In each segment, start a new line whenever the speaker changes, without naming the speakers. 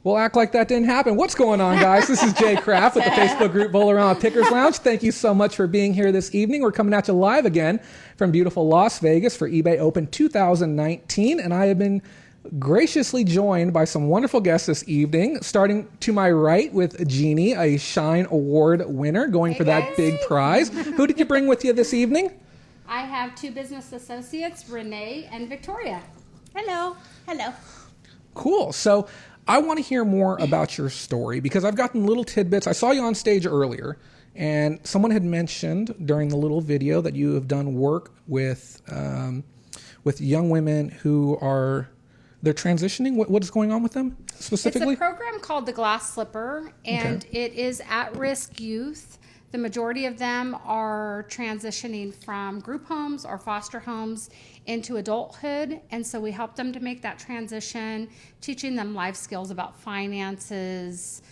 We'll act like that didn't happen. What's going on, guys? This is Jay Kraft with the Facebook group Volarama Pickers Lounge. Thank you so much for being here this evening. We're coming at you live again from beautiful Las Vegas for eBay Open 2019, and I have been graciously joined by some wonderful guests this evening, starting to my right with Jeannie, a Shine Award winner, going for that big prize. Who did you bring with you this evening?
I have two business associates, Renee and Victoria.
Hello. Hello.
Cool. So I want to hear more about your story because I've gotten little tidbits. I saw you on stage earlier, and someone had mentioned during the little video that you have done work with young women who are they're transitioning. What is going on with them specifically?
It's a program called the Glass Slipper, and It is at-risk youth. The majority of them are transitioning from group homes or foster homes into adulthood, and so we help them to make that transition, teaching them life skills about finances,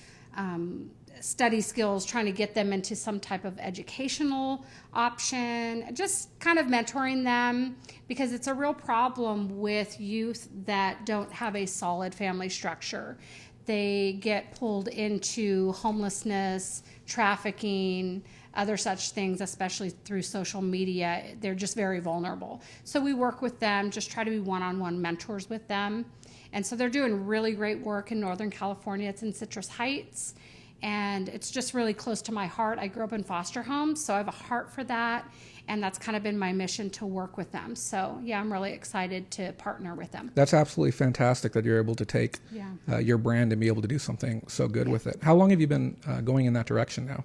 study skills, trying to get them into some type of educational option, just kind of mentoring them, because it's a real problem with youth that don't have a solid family structure. They get pulled into homelessness, trafficking, other such things, especially through social media. They're just very vulnerable. So we work with them, just try to be one-on-one mentors with them. And so they're doing really great work in Northern California. It's in Citrus Heights, and it's just really close to my heart. I grew up in foster homes, so I have a heart for that. And that's kind of been my mission, to work with them. So, yeah, I'm really excited to partner with them.
That's absolutely fantastic that you're able to take your brand and be able to do something so good with it. How long have you been going in that direction now?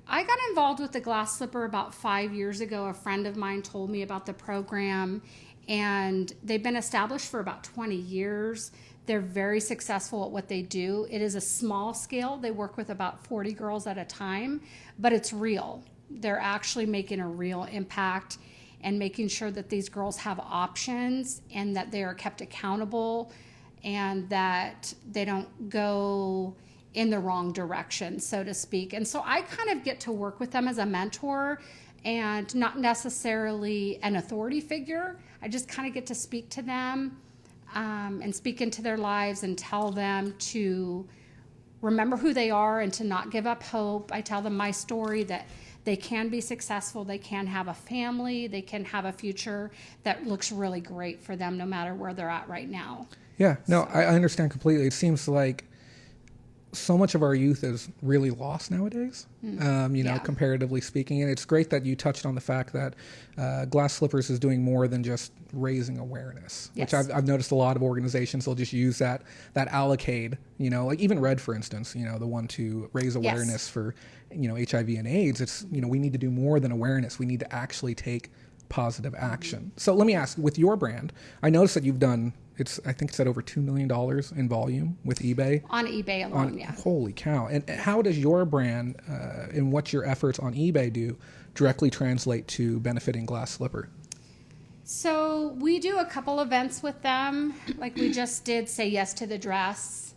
I got involved with the Glass Slipper about 5 years ago. A friend of mine told me about the program, and they've been established for about 20 years. They're very successful at what they do. It is a small scale. They work with about 40 girls at a time, but it's real. They're actually making a real impact and making sure that these girls have options and that they are kept accountable and that they don't go in the wrong direction, so to speak. And so I kind of get to work with them as a mentor and not necessarily an authority figure. I just kind of get to speak to them and speak into their lives and tell them to remember who they are and to not give up hope. I tell them my story, that they can be successful, they can have a family, they can have a future that looks really great for them no matter where they're at right now.
Yeah, no, I understand completely. It seems like so much of our youth is really lost nowadays, comparatively speaking. And it's great that you touched on the fact that Glass Slippers is doing more than just raising awareness, which I've noticed a lot of organizations will just use that allocate, like even Red, for instance, the one to raise awareness for, HIV and AIDS. It's, we need to do more than awareness. We need to actually take positive action. So let me ask, with your brand, I noticed that you've done, I think it's at over $2 million in volume with eBay.
On eBay alone, yeah.
Holy cow. And how does your brand and what your efforts on eBay do directly translate to benefiting Glass Slipper?
So we do a couple events with them. Like we just did Say Yes to the Dress,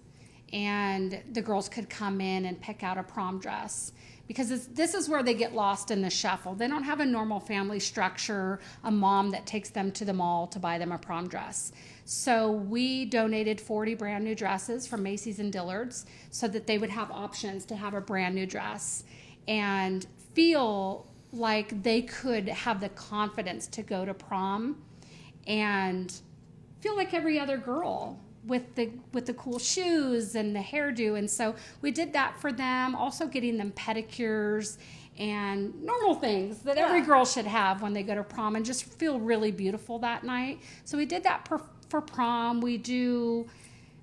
and the girls could come in and pick out a prom dress. Because this is where they get lost in the shuffle. They don't have a normal family structure, a mom that takes them to the mall to buy them a prom dress. So we donated 40 brand new dresses from Macy's and Dillard's so that they would have options to have a brand new dress and feel like they could have the confidence to go to prom and feel like every other girl with the cool shoes and the hairdo. And so we did that for them, also getting them pedicures and normal things that every girl should have when they go to prom and just feel really beautiful that night. So we did that for prom. We do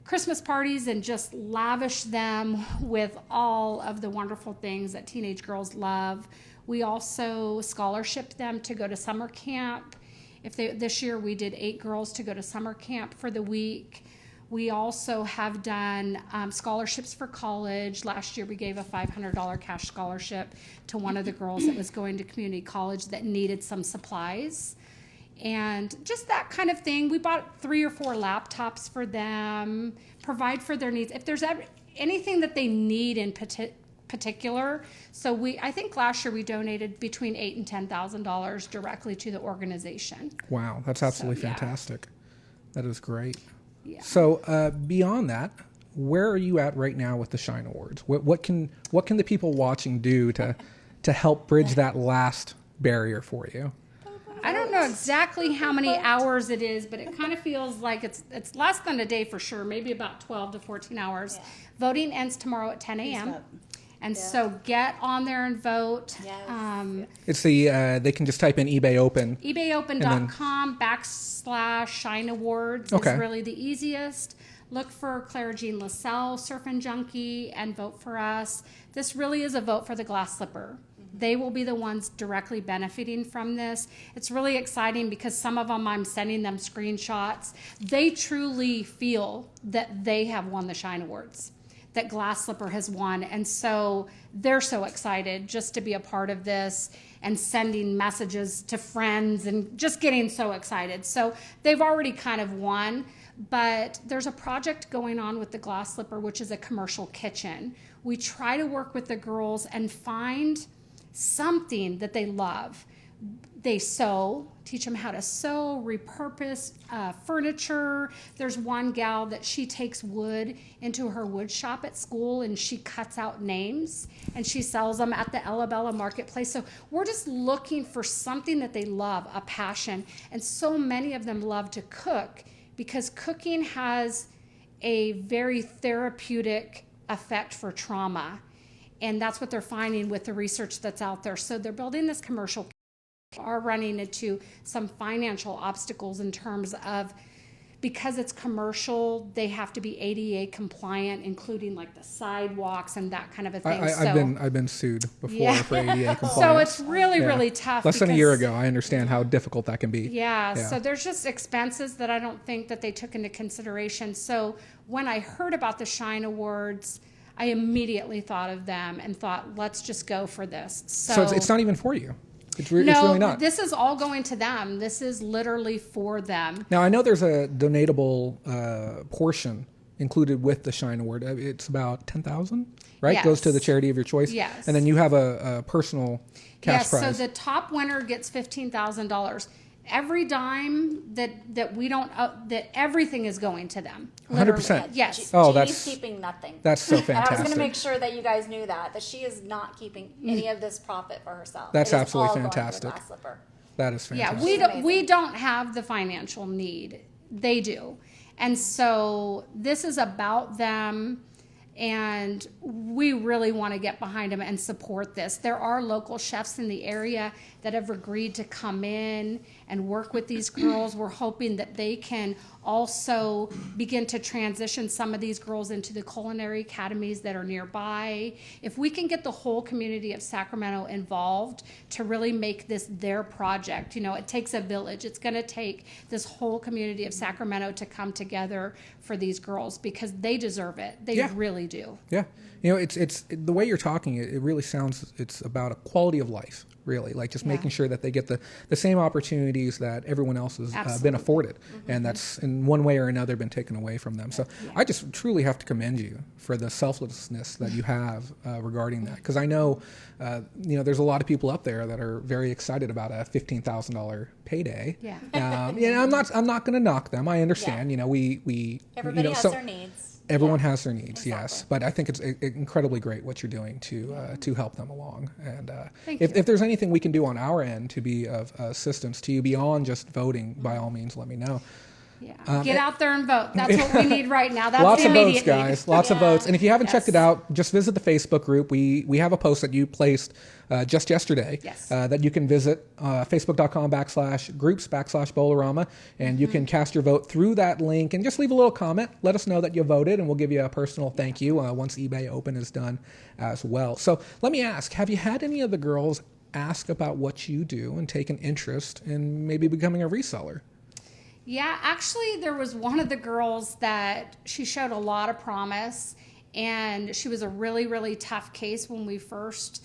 Christmas parties and just lavish them with all of the wonderful things that teenage girls love. We also scholarship them to go to summer camp. This year we did 8 girls to go to summer camp for the week. We also have done scholarships for college. Last year we gave a $500 cash scholarship to one of the girls that was going to community college that needed some supplies. And just that kind of thing. We bought 3 or 4 laptops for them, provide for their needs. If there's anything that they need in particular. So I think last year we donated between $8,000 and $10,000 directly to the organization.
Wow, that's absolutely fantastic. That is great.
Yeah.
So beyond that, where are you at right now with the Shine Awards? What can the people watching do to help bridge that last barrier for you?
I don't know exactly how many hours it is, but it kind of feels like it's less than a day for sure, maybe about 12 to 14 hours. Yeah. Voting ends tomorrow at 10 a.m. And so get on there and vote.
Yes.
It's they can just type in eBay Open.
ebayopen.com/Shine Awards is really the easiest. Look for Clara Jeanne LaCelle, Surfing Junkie, and vote for us. This really is a vote for the glass slipper. They will be the ones directly benefiting from this. It's really exciting because some of them, I'm sending them screenshots. They truly feel that they have won the Shine Awards, that Glass Slipper has won. And so they're so excited just to be a part of this and sending messages to friends and just getting so excited. So they've already kind of won. But there's a project going on with the Glass Slipper, which is a commercial kitchen. We try to work with the girls and find something that they love. They sew, teach them how to sew, repurpose furniture. There's one gal that she takes wood into her wood shop at school and she cuts out names and she sells them at the Ella Marketplace. So we're just looking for something that they love, a passion. And so many of them love to cook because cooking has a very therapeutic effect for trauma. And that's what they're finding with the research that's out there. So they're building this commercial, are running into some financial obstacles in terms of, because it's commercial, they have to be ADA compliant, including like the sidewalks and that kind of a thing.
I've been sued before for ADA compliance.
So it's really tough.
Less than a year ago, I understand how difficult that can be.
Yeah, so there's just expenses that I don't think that they took into consideration. So when I heard about the Shine Awards, I immediately thought of them and thought, let's just go for this. So
it's not even for you. It's really not.
This is all going to them. This is literally for them.
Now, I know there's a donatable portion included with the Shine Award. It's about $10,000, right?
Yes.
Goes to the charity of your choice.
Yes.
And then you have a personal cash prize.
So the top winner gets $15,000. Every dime that we don't, that everything is going to them.
100%.
Yes.
Jeannie's keeping nothing.
That's so fantastic.
And I was going to make sure that you guys knew that she is not keeping any of this profit for herself.
That's
it is
absolutely
all going to
fantastic.
the Glass Slipper.
That is fantastic.
Yeah, we don't have the financial need. They do. And so this is about them. And we really want to get behind them and support this. There are local chefs in the area that have agreed to come in and work with these girls. We're hoping that they can also begin to transition some of these girls into the culinary academies that are nearby. If we can get the whole community of Sacramento involved to really make this their project, you know, it takes a village. It's going to take this whole community of Sacramento to come together for these girls because they deserve it. They really do.
Yeah. You know, it's the way you're talking, it really sounds, it's about a quality of life, really, like just making sure that they get the same opportunities that everyone else has been afforded. Mm-hmm. And that's in one way or another been taken away from them. So I just truly have to commend you for the selflessness that you have regarding that. Because I know, you know, there's a lot of people up there that are very excited about a $15,000 payday.
Yeah.
You know, I'm not going to knock them. I understand. You know,
everybody has their needs.
Everyone has their needs, yes. But I think it's incredibly great what you're doing to help them along. And if there's anything we can do on our end to be of assistance to you beyond just voting, by all means, let me know.
Yeah. Get out there and vote. That's what we need right now. That's
lots
the
of
immediate
votes, guys. Lots of votes. And if you haven't checked it out, just visit the Facebook group. We have a post that you placed just yesterday that you can visit facebook.com/groups/Bolarama, and you can cast your vote through that link and just leave a little comment. Let us know that you voted, and we'll give you a personal thank you once eBay Open is done as well. So let me ask, have you had any of the girls ask about what you do and take an interest in maybe becoming a reseller?
Yeah, actually, there was one of the girls that she showed a lot of promise, and she was a really, really tough case when we first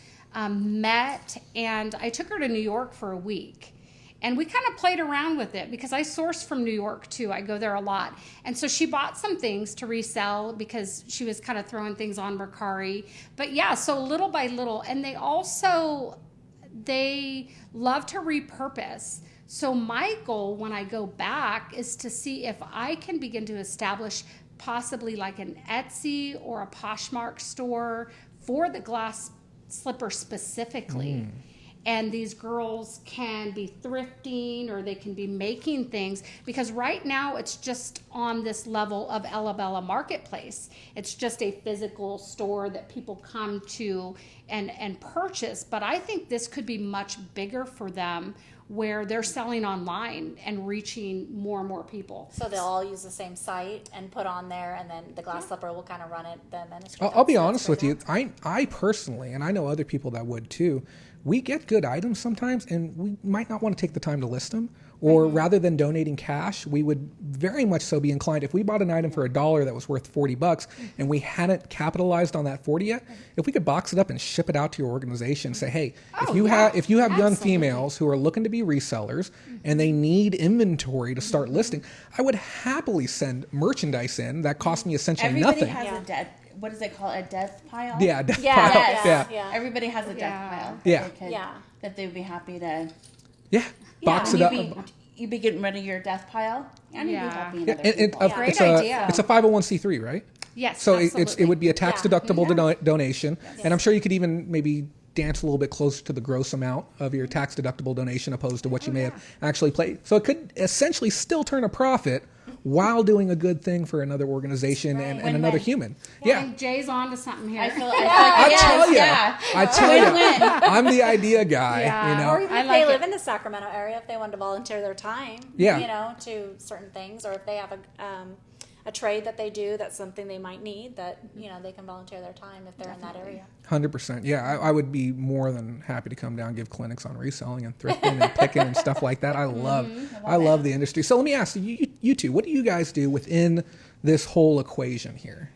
met, and I took her to New York for a week, and we kind of played around with it because I source from New York too. I go there a lot, and so she bought some things to resell because she was kind of throwing things on Mercari. But yeah, so little by little, and they love to repurpose. So my goal when I go back is to see if I can begin to establish possibly like an Etsy or a Poshmark store for the glass slipper specifically. And these girls can be thrifting or they can be making things, because right now it's just on this level of Ella Marketplace. It's just a physical store that people come to and purchase. But I think this could be much bigger for them, where they're selling online and reaching more and more people.
So they'll all use the same site and put on there, and then the glass slipper will kind of run it, the ministry.
I'll be honest with you. I personally, and I know other people that would too, we get good items sometimes, and we might not want to take the time to list them. Or rather than donating cash, we would very much so be inclined, if we bought an item for $1 that was worth $40 and we hadn't capitalized on that 40 yet, if we could box it up and ship it out to your organization, say, hey, if you have young females who are looking to be resellers and they need inventory to start listing, I would happily send merchandise in that cost me essentially nothing.
Everybody has a dead, what is it called, a death pile?
Yeah, death
Yeah,
pile.
yes,
Yeah.
Everybody has a death pile.
Yeah.
That they would be happy to.
Yeah. Box it up.
You'd be getting rid of your death pile, and you'd be helping other
And
people.
Great idea.
It's a 501c3, right?
Yes,
So
absolutely.
it would be a tax deductible donation, and I'm sure you could even maybe dance a little bit closer to the gross amount of your tax deductible donation opposed to what you may have actually paid. So it could essentially still turn a profit while doing a good thing for another organization and another human. Yeah.
And Jay's on to something here.
I feel like
I tell you, I'm the idea guy.
Yeah.
You know,
Or even if
like
they
it.
live in the Sacramento area, if they wanted to volunteer their time,
Yeah.
you know, to certain things, or if they have a trade that they do, that's something they might need, that, you know, they can volunteer their time if they're in that area.
100%. Yeah, I would be more than happy to come down and give clinics on reselling and thrifting and picking and stuff like that. I love the industry. So let me ask you two, what do you guys do within this whole equation here?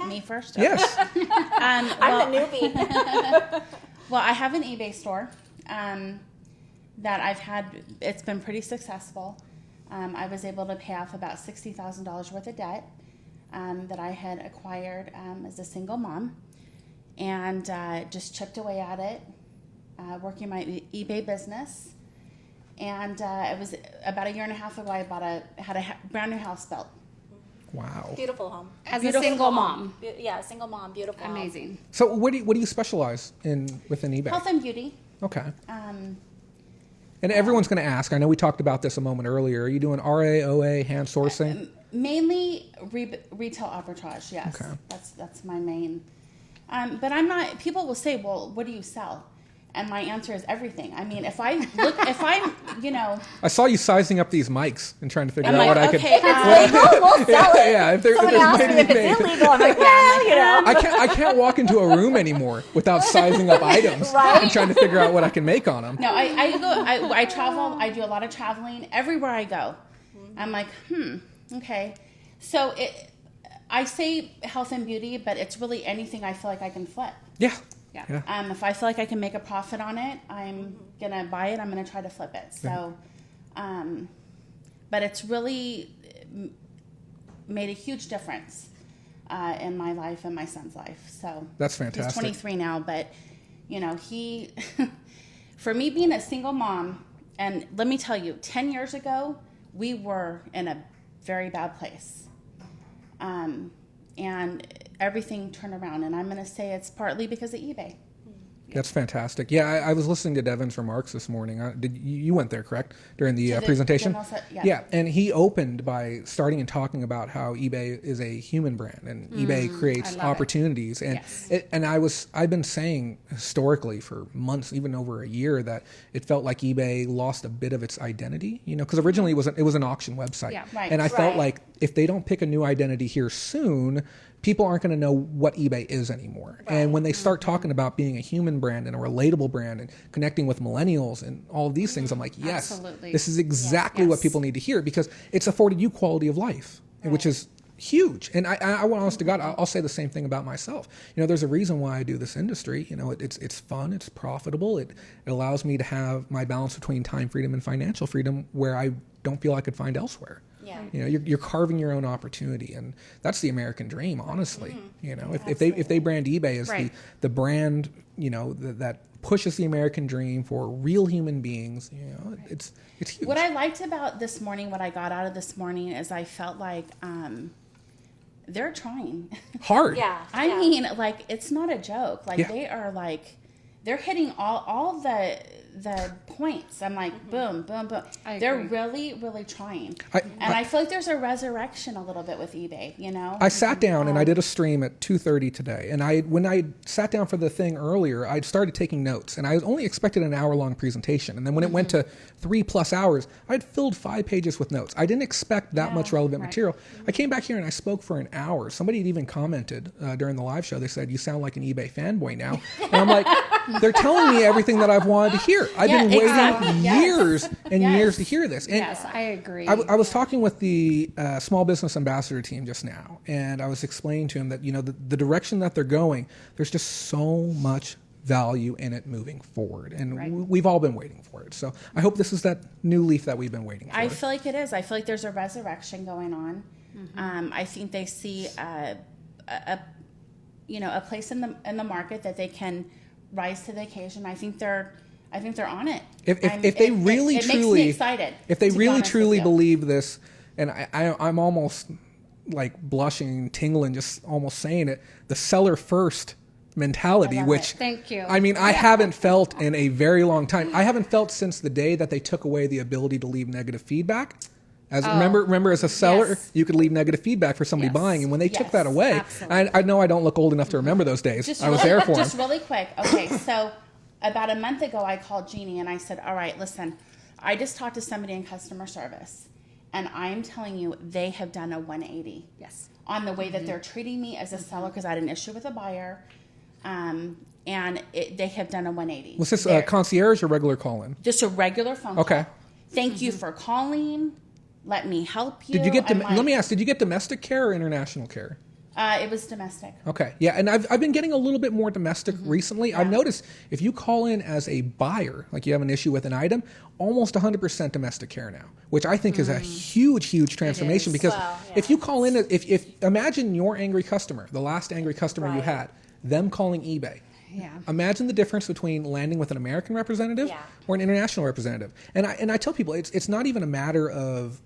Me first?
Yes.
I'm the newbie.
Well, I have an eBay store that I've had. It's been pretty successful. I was able to pay off about $60,000 worth of debt that I had acquired as a single mom, and just chipped away at it, working my eBay business. And it was about a year and a half ago I had a brand new house built.
Wow.
Beautiful home.
As a single mom.
Yeah, single mom, beautiful home.
Amazing.
So what do you specialize in within eBay?
Health and beauty.
Okay. And everyone's going to ask, I know we talked about this a moment earlier, are you doing RA, OA, hand sourcing?
Mainly retail arbitrage, yes.
Okay.
That's my main. But I'm not, people will say, well, what do you sell? And my answer is everything. I mean, if I'm, you know.
I saw you sizing up these mics and trying to figure
I'm
out
like,
what I
okay,
could.
We'll sell it.
Yeah, if there's
Someone asked me if it's illegal. I'm like, well, you know.
I can't walk into a room anymore without sizing up items and trying to figure out what I can make on them.
No, I travel. I do a lot of traveling everywhere I go. I'm like, okay. So I say health and beauty, but it's really anything I feel like I can flip.
Yeah.
Yeah.
If I feel like I can make a profit on it, I'm gonna buy it. I'm gonna try to flip it. So, but it's really made a huge difference in my life and my son's life. So
That's fantastic.
He's 23 now, but you know, he, for me being a single mom, and let me tell you, 10 years ago, we were in a very bad place. And everything turned around, and I'm going to say it's partly because of eBay.
That's fantastic. Yeah, I was listening to Devin's remarks this morning. You went there, correct, during the presentation? Yeah, and he opened by starting and talking about how eBay is a human brand, and eBay creates opportunities. And I've been saying historically for months, even over a year, that it felt like eBay lost a bit of its identity. You know, because originally it was an auction website, and I felt like if they don't pick a new identity here soon, people aren't going to know what eBay is anymore. Right. And when they start talking about being a human brand and a relatable brand and connecting with millennials and all of these things, I'm like, yes,
absolutely.
This is exactly what people need to hear, because it's afforded you quality of life, which is huge. And I want, honest to God, I'll say the same thing about myself. You know, there's a reason why I do this industry. You know, it's fun, it's profitable, it allows me to have my balance between time freedom and financial freedom where I don't feel I could find elsewhere.
Yeah.
You know, you're carving your own opportunity, and that's the American dream, honestly. You know, if they brand eBay as the brand, you know, that pushes the American dream for real human beings. You know, it's huge.
What I liked about this morning, what I got out of this morning, is I felt like they're trying
hard.
Yeah.
I mean, like, it's not a joke. Like,
Yeah.
they are like, they're hitting all the points. I'm like, boom, boom, boom. They're really, really trying. I feel like there's a resurrection a little bit with eBay, you know?
I sat down and I did a stream at 2:30 today. And when I sat down for the thing earlier, I started taking notes. And I only expected an hour-long presentation. And then when it went to 3+ hours, I'd filled 5 pages with notes. I didn't expect that much relevant material. I came back here and I spoke for an hour. Somebody had even commented during the live show. They said, "You sound like an eBay fanboy now." And I'm like, they're telling me everything that I've wanted to hear. I've been waiting years and years to hear this. And
Yes, I agree.
I was talking with the small business ambassador team just now, and I was explaining to him that, you know, the direction that they're going, there's just so much value in it moving forward, and we've all been waiting for it. So I hope this is that new leaf that we've been waiting for.
I feel like it is. I feel like there's a resurrection going on. I think they see a place in the market that they can rise to the occasion. I think they're on it.
If they really
it
truly,
makes me excited.
If they
to be
really
honest
truly
with you.
believe this, and I'm almost like blushing, tingling, just almost saying it, the seller first mentality, which
Thank you.
I mean, I haven't felt in a very long time. I haven't felt since the day that they took away the ability to leave negative feedback. Remember, as a seller, you could leave negative feedback for somebody buying, and when they took that away, I know I don't look old enough to remember those days. I was there for them.
Just really quick. Okay, so about a month ago, I called Jeannie and I said, "All right, listen, I just talked to somebody in customer service, and I am telling you, they have done a 180 on the way that they're treating me as a seller, because I had an issue with a buyer, and they have done a 180.
Was this concierge or regular call-in?
Just a regular phone call.
Okay.
Thank you for calling. Let me help you.
Did you get? Let me ask. Did you get domestic care or international care?
It was domestic.
Okay. Yeah, and I've been getting a little bit more domestic recently. I've noticed if you call in as a buyer, like you have an issue with an item, almost 100% domestic care now, which I think is a huge transformation, because if you call in, if imagine your angry customer, the last angry customer you had, them calling eBay.
Yeah.
Imagine the difference between landing with an American representative or an international representative. And I tell people it's not even a matter of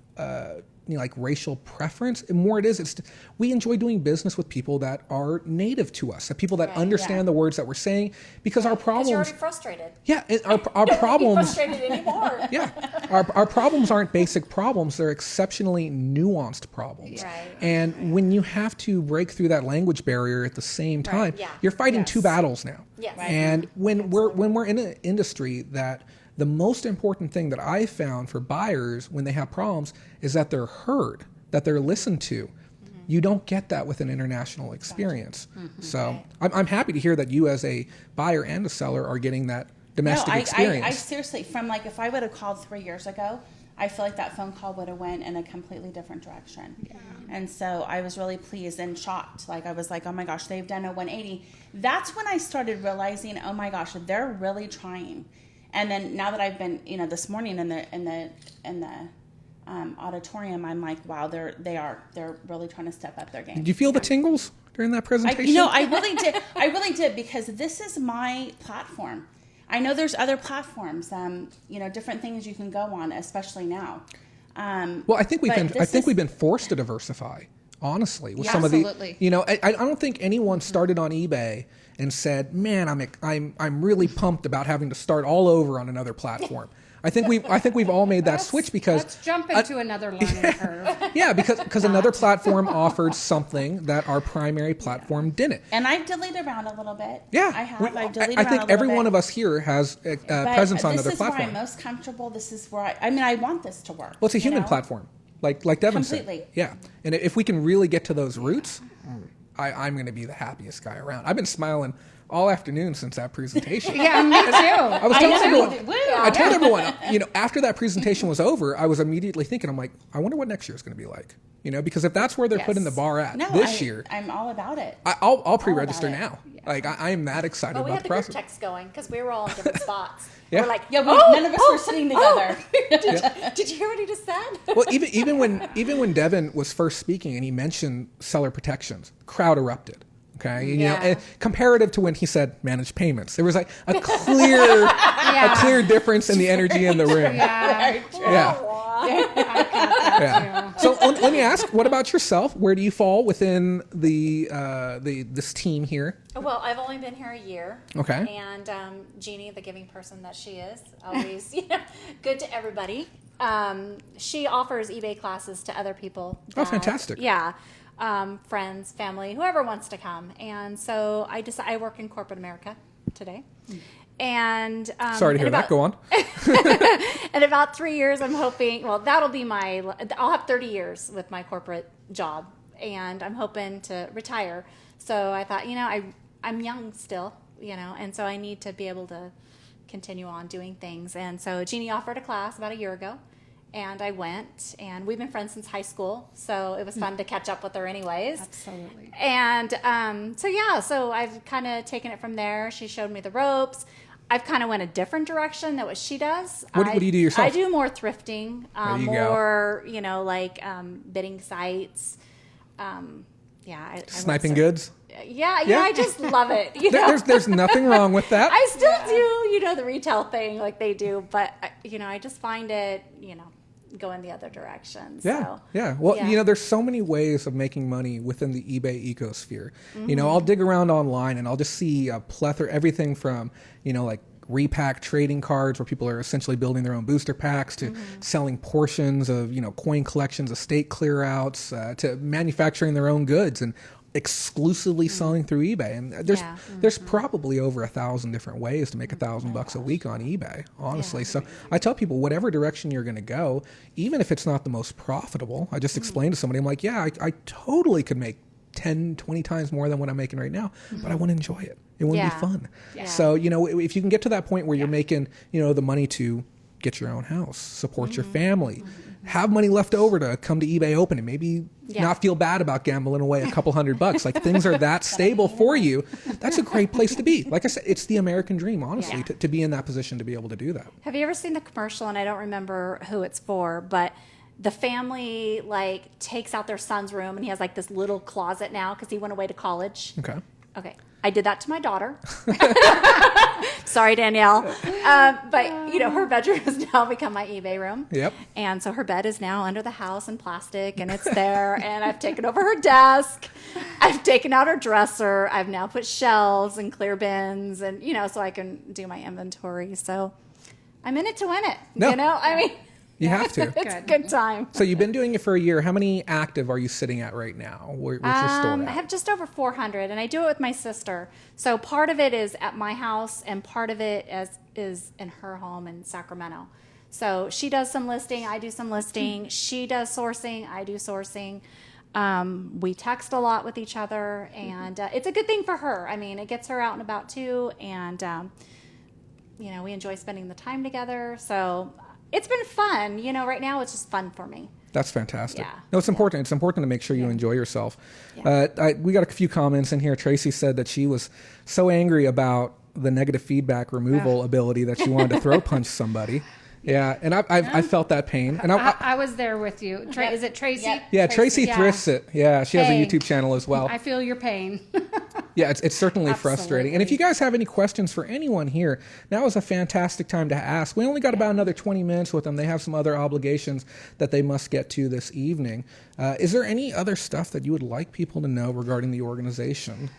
like racial preference. And more it is, we enjoy doing business with people that are native to us, people that understand the words that we're saying, because our problems.
You're already frustrated.
Yeah, our problems.
Frustrated anymore.
Yeah, our problems aren't basic problems; they're exceptionally nuanced problems.
Right.
And when you have to break through that language barrier at the same time, you're fighting two battles now.
Yes. Right.
And when we're in an industry that the most important thing that I found for buyers when they have problems is that they're heard, that they're listened to. You don't get that with an international experience. So I'm happy to hear that you, as a buyer and a seller, are getting that domestic experience.
I seriously, from like, if I would have called 3 years ago, I feel like that phone call would have went in a completely different direction. Yeah. And so I was really pleased and shocked. Like, I was like, oh my gosh, they've done a 180. That's when I started realizing, oh my gosh, they're really trying. And then now that I've been, this morning in the auditorium, I'm like, wow, they're really trying to step up their game.
Did you feel the tingles during that presentation?
I really did. I really did, because this is my platform. I know there's other platforms, different things you can go on, especially now.
Well, I think we've been forced to diversify, honestly, with some of the. I don't think anyone started on eBay and said, "Man, I'm really pumped about having to start all over on another platform." I think we've all made that switch, because
let's jump into another learning curve.
Yeah, because another platform offered something that our primary platform didn't.
And I've deleted around a little bit.
Yeah,
I have. I've deleted
I
around
think
a little
every
bit.
one of us here has a presence on another platform.
This is where I'm most comfortable. This is where I want this to work.
Well, it's a human platform, like Devin
Completely.
said. Yeah, and if we can really get to those roots, I'm going to be the happiest guy around. I've been smiling all afternoon since that presentation.
Yeah, me too.
I was telling everyone. I told everyone, after that presentation was over, I was immediately thinking, I'm like, I wonder what next year is going to be like. Because if that's where they're putting the bar at this year,
I'm all about it.
I'll pre-register now. Yeah. Like I am that excited
Well, we
about
had
the
the
process.
group text going because we were all in different spots.
Yeah.
We're like,
none of us were sitting together.
Did you hear what he just said?
Well, even when Devin was first speaking and he mentioned seller protections, crowd erupted. Okay, you know, comparative to when he said manage payments, there was like a clear, a clear difference in the energy in the room. Yeah. So let me ask, what about yourself? Where do you fall within this team here?
Well, I've only been here a year.
Okay.
And Jeannie, the giving person that she is, always good to everybody. She offers eBay classes to other people.
Oh, fantastic.
Yeah. Friends, family, whoever wants to come. And so I work in corporate America today. And
sorry to hear that. Go on.
In about 3 years, I'm hoping, well, I'll have 30 years with my corporate job, and I'm hoping to retire. So I thought, I'm young still, and so I need to be able to continue on doing things. And so Jeannie offered a class about a year ago, and I went, and we've been friends since high school, so it was fun to catch up with her anyways.
Absolutely.
And so I've kind of taken it from there. She showed me the ropes. I've kind of went a different direction than what she does.
What do you do yourself?
I do more thrifting, bidding sites.
Sniping goods?
Yeah, I just love it.
There's nothing wrong with that.
I still do, the retail thing like they do, but I just find it, going the other direction.
Yeah.
So,
yeah. Well, there's so many ways of making money within the eBay ecosphere. I'll dig around online and I'll just see a plethora, everything from, like repack trading cards where people are essentially building their own booster packs to selling portions of, coin collections, estate clear outs, to manufacturing their own goods and exclusively selling through eBay. And there's probably over 1,000 different ways to make $1,000 a week on eBay, honestly. So I tell people, whatever direction you're going to go, even if it's not the most profitable, I just explained to somebody, I'm like, I totally could make 10, 20 times more than what I'm making right now, but I want to enjoy it. It wouldn't be fun. Yeah. So, if you can get to that point where you're making, the money to get your own house, support your family, have money left over to come to eBay Open and maybe not feel bad about gambling away a couple $100. Like things are that stable for you. That's a great place to be. Like I said, it's the American dream, honestly, to be in that position to be able to do that.
Have you ever seen the commercial? And I don't remember who it's for, but the family takes out their son's room and he has this little closet now because he went away to college. Okay. I did that to my daughter. Sorry, Danielle. But, her bedroom has now become my eBay room.
Yep.
And so her bed is now under the house in plastic, and it's there. And I've taken over her desk. I've taken out her dresser. I've now put shelves and clear bins and, so I can do my inventory. So I'm in it to win it.
You have to.
It's a good time.
So you've been doing it for a year. How many active are you sitting at right now? Where's your store at?
I have just over 400, and I do it with my sister. So part of it is at my house, and part of it is in her home in Sacramento. So she does some listing, I do some listing. She does sourcing, I do sourcing. We text a lot with each other, and it's a good thing for her. It gets her out and about too, and we enjoy spending the time together. So it's been fun. Right now it's just fun for me.
That's fantastic.
Yeah.
No, it's important. It's important to make sure you enjoy yourself. Yeah. We got a few comments in here. Tracy said that she was so angry about the negative feedback removal ability that she wanted to throw punch somebody. Yeah, and I felt that pain. And
I was there with you. Is it Tracy?
Yep.
Yeah, Tracy thrifts it. Yeah, she has a YouTube channel as well.
I feel your pain.
Yeah, it's certainly frustrating. And if you guys have any questions for anyone here, now is a fantastic time to ask. We only got about another 20 minutes with them. They have some other obligations that they must get to this evening. Is there any other stuff that you would like people to know regarding the organization?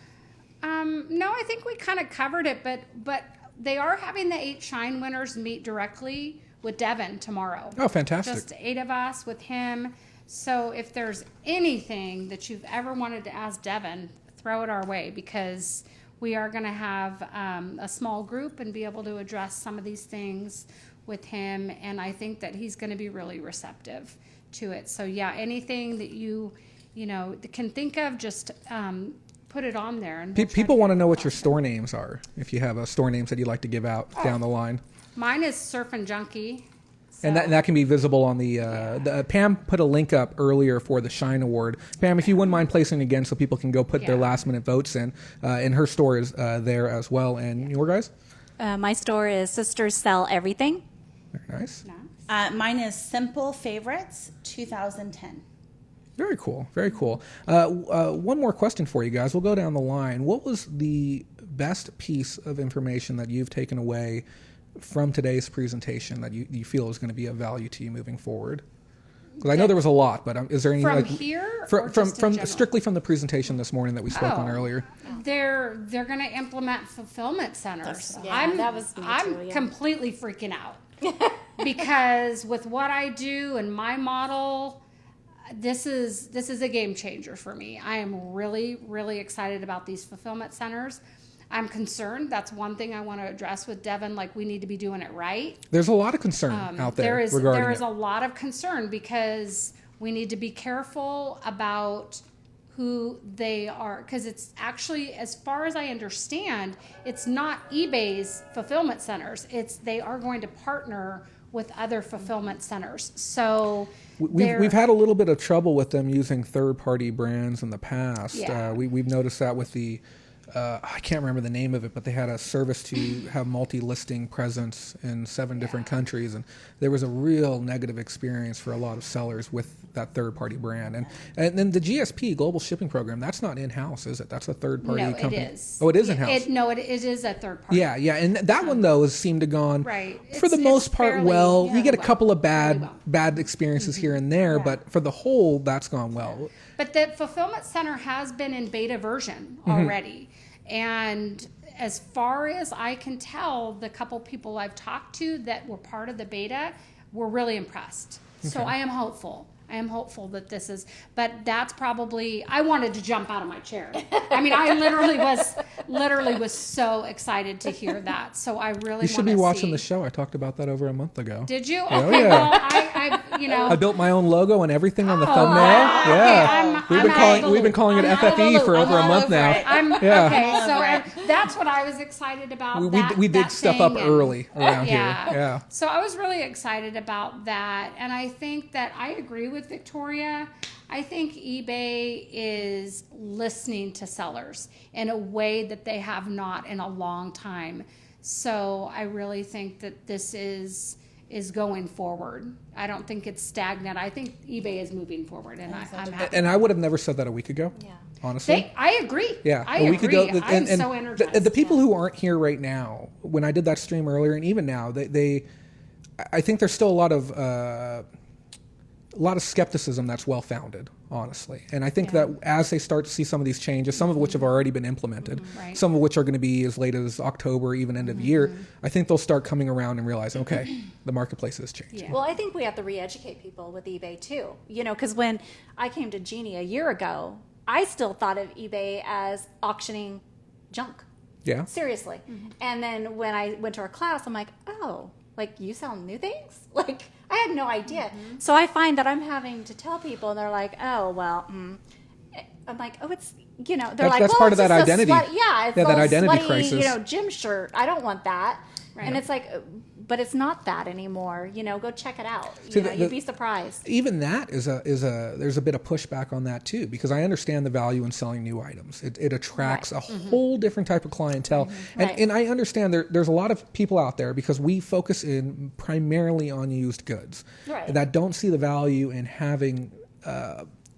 No, I think we kind of covered it, but they are having the 8 Shine winners meet directly with Devin tomorrow.
Oh, fantastic.
Just 8 of us with him. So if there's anything that you've ever wanted to ask Devin, throw it our way, because we are going to have a small group and be able to address some of these things with him. And I think that he's going to be really receptive to it. So anything that you can think of, just put it on there. And
people want to know what your store names are, if you have store names that you'd like to give out down the line.
Mine is Surfin' Junkie. So.
And that can be visible on the Pam put a link up earlier for the Shine Award. Pam, if you wouldn't mind placing it again so people can go put their last minute votes in. And her store is there as well. And your guys?
My store is Sisters Sell Everything.
Very nice.
Mine is Simple Favorites 2010.
Very cool. Very cool. One more question for you guys. We'll go down the line. What was the best piece of information that you've taken away from today's presentation that you feel is going to be of value to you moving forward? Because I know there was a lot, but is there any
From here or just in general?
strictly from the presentation this morning that we spoke on earlier?
They're going to implement fulfillment centers. I'm completely freaking out because with what I do and my model, this is a game changer for me. I am really, really excited about these fulfillment centers. I'm concerned. That's one thing I want to address with Devin. Like, we need to be doing it right.
There's a lot of concern out there regarding
there is
it.
a lot of concern because we need to be careful about who they are, because it's actually, as far as I understand, it's not eBay's fulfillment centers. They are going to partner with other fulfillment centers. So
we've had a little bit of trouble with them using third-party brands in the past.
Yeah.
We've noticed that with the I can't remember the name of it, but they had a service to have multi-listing presence in 7 different countries, and there was a real negative experience for a lot of sellers with that third-party brand. And then the GSP, Global Shipping Program, that's not in-house, is it? That's a third-party company.
It is.
Oh, it is in-house?
It is a third party.
Yeah, and that one, though, seemed to gone,
right.
for the most part,
fairly,
well. You get a
well.
couple of
Very
bad experiences here and there, but for the whole, that's gone well.
But the fulfillment center has been in beta version already. And as far as I can tell, the couple people I've talked to that were part of the beta were really impressed. So I am hopeful. I am hopeful that this is, but that's probably, I wanted to jump out of my chair. I mean, I literally was so excited to hear that. So I really
You should be watching the show. I talked about that over a month ago.
Did you?
Oh,
Okay,
yeah.
well, I
I built my own logo and everything on the thumbnail.
wow.
Yeah.
Okay,
We've been calling it FFE for over a month now.
Okay, so that's what I was excited about.
We did
that
stuff
thing
up
and-
early around here.
Yeah.
Yeah.
So I was really excited about that. And I think that I agree with Victoria. I think eBay is listening to sellers in a way that they have not in a long time. So I really think that this is going forward. I don't think it's stagnant. I think eBay is moving forward, and I'm happy.
And I would have never said that a week ago. Yeah. Honestly.
I agree.
Yeah,
I
a week
agree.
ago.
I'm so energized.
The people who aren't here right now, when I did that stream earlier, and even now, I think there's still a lot of skepticism that's well founded, honestly. And I think that as they start to see some of these changes, some of which have already been implemented, some of which are going to be as late as October, even end of year, I think they'll start coming around and realize, okay, the marketplace has changed.
Yeah. Well, I think we have to re-educate people with eBay too. Because when I came to Jeannie a year ago, I still thought of eBay as auctioning junk.
Yeah.
Seriously. And then when I went to our class, I'm like, oh, like you sell new things? Like, I had no idea. So I find that I'm having to tell people, and they're like, oh, well, I'm like, oh, it's, they're like,
that's
well,
part
it's
of that
just
identity.
It's
that
a
identity
slutty,
crisis.
gym shirt. I don't want that.
Right.
And it's like, but it's not that anymore. Go check it out.
See,
You'd be surprised. Even
that there's a bit of pushback on that too, because I understand the value in selling new items. It attracts a whole different type of clientele, and I understand there's a lot of people out there, because we focus in primarily on used goods that don't see the value in having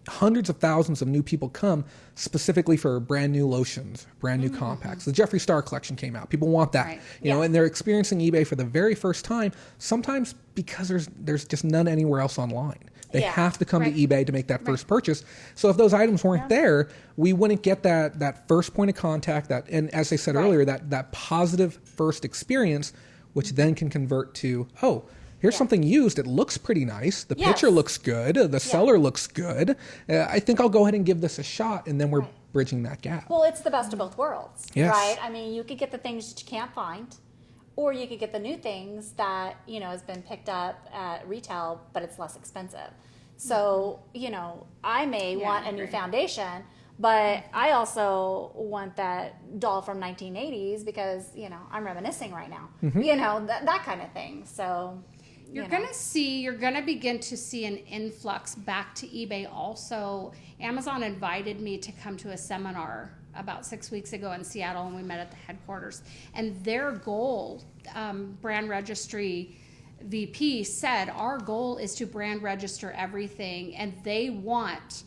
hundreds of thousands of new people come specifically for brand new lotions, brand new compacts. The Jeffree Star collection came out. People want that, you know, and they're experiencing eBay for the very first time, sometimes because there's just none anywhere else online. They have to come to eBay to make that first purchase. So if those items weren't there, we wouldn't get that first point of contact, and as I said earlier, that positive first experience, which then can convert to, oh, here's something used. It looks pretty nice. The picture looks good. The seller looks good. I think I'll go ahead and give this a shot, and then we're bridging that gap.
Well, it's the best of both worlds,
Yes.
right? I mean, you could get the things that you can't find, or you could get the new things that, has been picked up at retail, but it's less expensive. So, I may want a new foundation, but I also want that doll from 1980s because, I'm reminiscing right now. That kind of thing. So...
You're going to begin to see an influx back to eBay also. Amazon invited me to come to a seminar about 6 weeks ago in Seattle, and we met at the headquarters. And their goal, brand registry, VP said, our goal is to brand register everything, and they want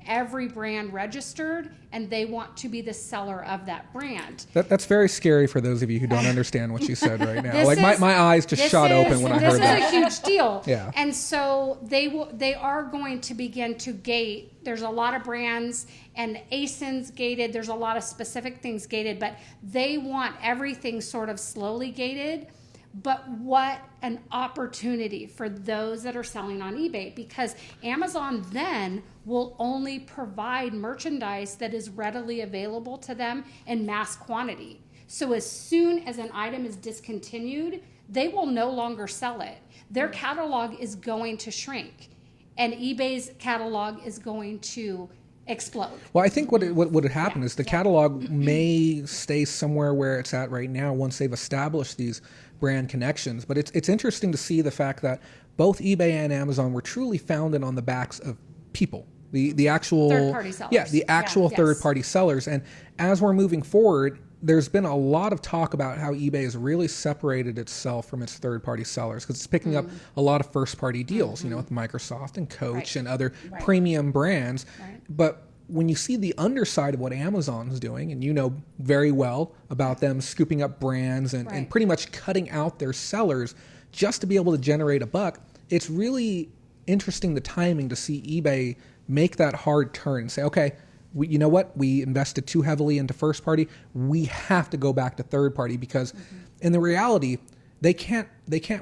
every brand registered, and they want to be the seller of that brand.
That's very scary for those of you who don't understand what you said right now. My eyes just shot open when I heard that.
This is a huge deal.
Yeah.
And so they are going to begin to gate. There's a lot of brands, and ASIN's gated. There's a lot of specific things gated, but they want everything sort of slowly gated. But what an opportunity for those that are selling on eBay, because Amazon then will only provide merchandise that is readily available to them in mass quantity. So as soon as an item is discontinued, they will no longer sell it. Their catalog is going to shrink, and eBay's catalog is going to explode.
Well, I think what would happen is the catalog may stay somewhere where it's at right now once they've established these brand connections. But it's interesting to see the fact that both eBay and Amazon were truly founded on the backs of people. The actual
third-party sellers.
Yeah, the actual third-party sellers. And as we're moving forward, there's been a lot of talk about how eBay has really separated itself from its third-party sellers, because it's picking up a lot of first-party deals, with Microsoft and Coach and other premium brands. Right. But when you see the underside of what Amazon's doing, and you know very well about them scooping up brands and pretty much cutting out their sellers just to be able to generate a buck, it's really interesting, the timing, to see eBay make that hard turn and say, okay, you know what? We invested too heavily into first party. We have to go back to third party, because in the reality, they can't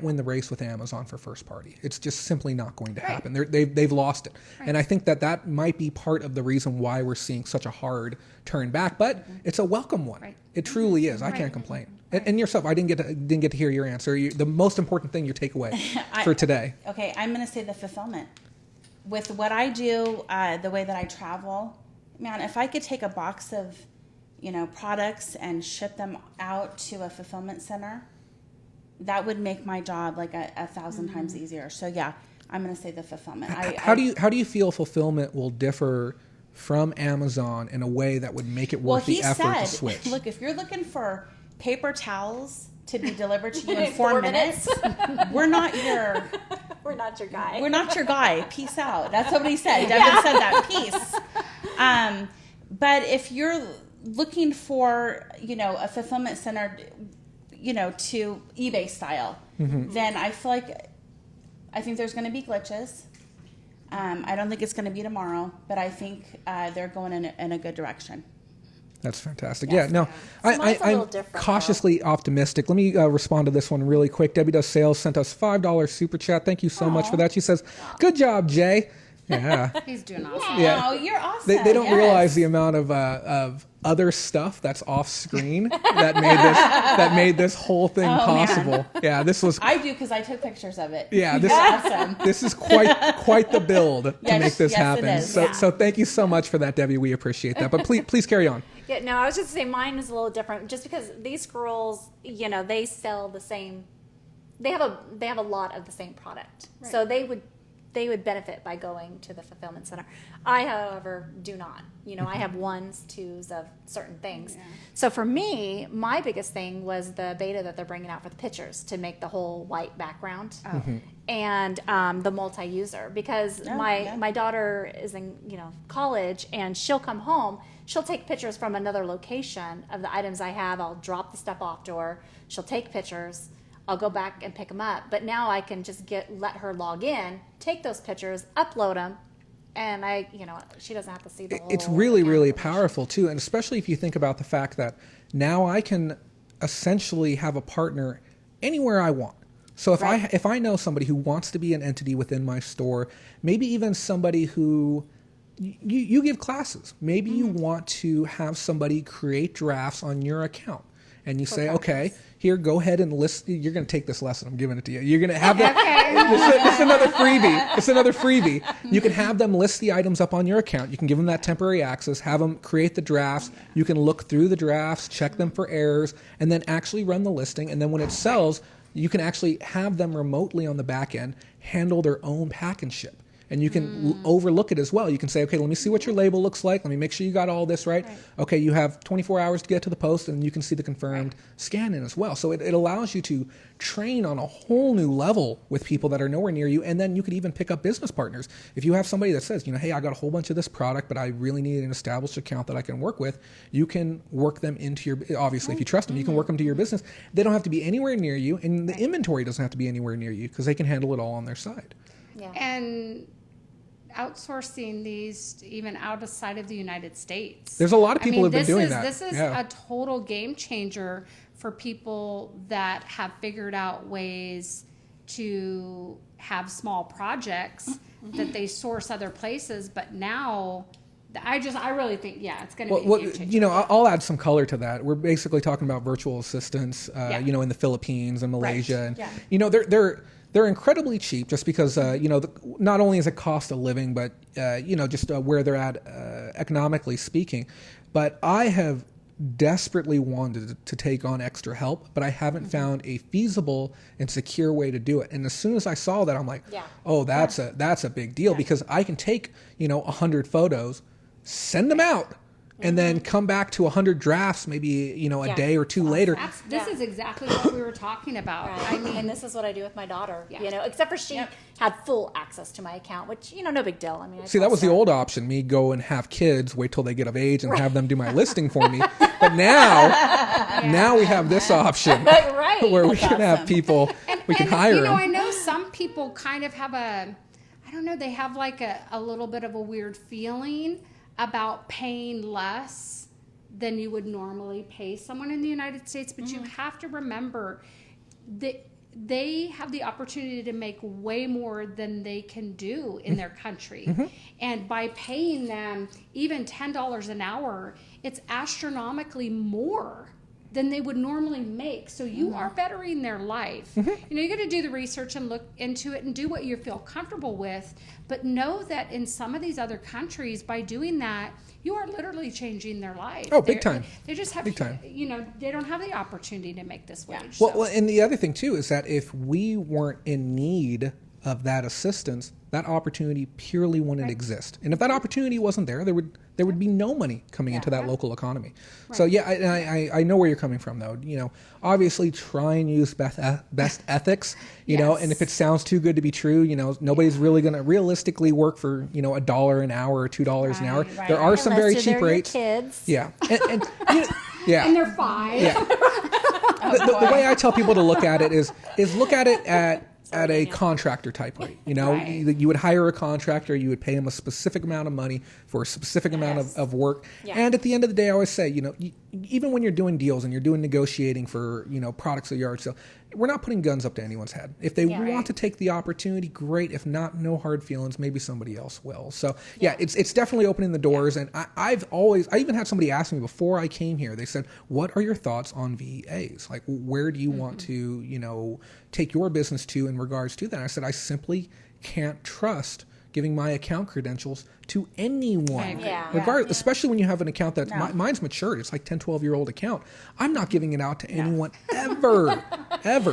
win the race with Amazon for first party. It's just simply not going to happen. They've lost it. Right. And I think that might be part of the reason why we're seeing such a hard turn back, but it's a welcome one. Right. It truly is. I can't complain. Right. And yourself, I didn't get to hear your answer. The most important thing, your takeaway for today.
Okay, I'm going to say the fulfillment. With what I do, the way that I travel, man, if I could take a box of, products and ship them out to a fulfillment center, that would make my job like a 1,000 times easier. So yeah, I'm going to say the fulfillment.
How do you feel fulfillment will differ from Amazon in a way that would make it worth the effort to switch?
Look, if you're looking for paper towels to be delivered to you in 4 minutes, we're not your
guy.
We're not your guy. Peace out. That's what he said. Devin said that. Peace. But if you're looking for, a fulfillment center, to eBay style, then I think there's going to be glitches. I don't think it's going to be tomorrow, but I think they're going in a good direction.
That's fantastic. Yes. Yeah, no, I'm cautiously optimistic. Let me respond to this one really quick. Debbie Does Sales sent us $5 super chat. Thank you so much for that. She says, "Good job, Jay." Yeah,
he's doing awesome.
Yeah, you're awesome.
They don't realize the amount of other stuff that's off screen that made this whole thing possible. Man. Yeah, this was.
I do, because I took pictures of it.
Yeah, this awesome. This is quite the build to make this happen.
It is.
So thank you so much for that, Debbie. We appreciate that. But please carry on.
Yeah, no, I was just saying mine is a little different, just because these girls, they sell the same. They have a lot of the same product, so they would benefit by going to the fulfillment center. I, however, do not. I have ones, twos of certain things. Yeah. So for me, my biggest thing was the beta that they're bringing out for the pictures, to make the whole white background and the multi-user, because my daughter is in college, and she'll come home. She'll take pictures from another location of the items I have. I'll drop the stuff off to her. She'll take pictures. I'll go back and pick them up. But now I can just let her log in, take those pictures, upload them, and she doesn't have to see the whole.
It's really, really powerful too, and especially if you think about the fact that now I can essentially have a partner anywhere I want. So if I know somebody who wants to be an entity within my store, maybe even somebody who you give classes, maybe you want to have somebody create drafts on your account. And you say, okay, here, go ahead and list. You're going to take this lesson. I'm giving it to you. You're going to have that. It's another freebie. It's another freebie. You can have them list the items up on your account. You can give them that temporary access, have them create the drafts. You can look through the drafts, check them for errors, and then actually run the listing. And then when it sells, you can actually have them remotely on the back end handle their own pack and ship. and you can overlook it as well. You can say, okay, let me see what your label looks like. Let me make sure you got all this right. Okay, you have 24 hours to get to the post, and you can see the confirmed scan in as well. So it allows you to train on a whole new level with people that are nowhere near you, and then you could even pick up business partners. If you have somebody that says, hey, I got a whole bunch of this product, but I really need an established account that I can work with, you can work them into your, obviously if you trust them, you can work them to your business. They don't have to be anywhere near you, and the inventory doesn't have to be anywhere near you because they can handle it all on their side.
Yeah.
And outsourcing these even outside of the United States.
There's a lot of people who have been doing that.
This is a total game changer for people that have figured out ways to have small projects that they source other places. But now, I really think, it's going to be a game changer.
I'll add some color to that. We're basically talking about virtual assistants, in the Philippines and Malaysia.
Right.
And, they're incredibly cheap just because, not only is it cost of living, but, just where they're at economically speaking. But I have desperately wanted to take on extra help, but I haven't found a feasible and secure way to do it. And as soon as I saw that, I'm like, that's a big deal because I can take, 100 photos, send them out, and then come back to 100 drafts maybe a day or two later.
This is exactly what we were talking about.
Right.
I mean,
and this is what I do with my daughter. Except for she had full access to my account, which no big deal. I mean,
see, that was the old option: me go and have kids, wait till they get of age, and have them do my listing for me. But now we have this option, where we can have people we can hire them.
I know some people kind of have they have like a little bit of a weird feeling about paying less than you would normally pay someone in the United States, but you have to remember that they have the opportunity to make way more than they can do in their country. And by paying them even $10 an hour, it's astronomically more than they would normally make. So you are bettering their life. You got to do the research and look into it and do what you feel comfortable with. But know that in some of these other countries, by doing that, you are literally changing their life.
Oh, big time.
They just have,
big time.
They don't have the opportunity to make this wage.
Well, and the other thing too is that if we weren't in need of that assistance, that opportunity purely wouldn't exist. And if that opportunity wasn't there, there would be no money coming into that local economy. Right. So I know where you're coming from though. Obviously try and use best ethics, know, and if it sounds too good to be true, nobody's really going to realistically work for, $1 an hour or $2 an hour. Right. There are some very cheap rates.
Kids.
Yeah. And
and they're 5.
Yeah. The way I tell people to look at it is look at it at a contractor type rate. You would hire a contractor, you would pay him a specific amount of money for a specific amount of work. Yeah. And at the end of the day, I always say, even when you're doing deals and you're doing negotiating for, products or yard sale, we're not putting guns up to anyone's head. If they want to take the opportunity, great. If not, no hard feelings. Maybe somebody else will. So it's definitely opening the doors. And I even had somebody ask me before I came here, they said, what are your thoughts on VAs? Like, where do you want to, take your business to in regards to that? And I said, I simply can't trust giving my account credentials to anyone. Regardless, especially when you have an account that's mine's matured. It's like 10, 12-year-old account. I'm not giving it out to anyone ever.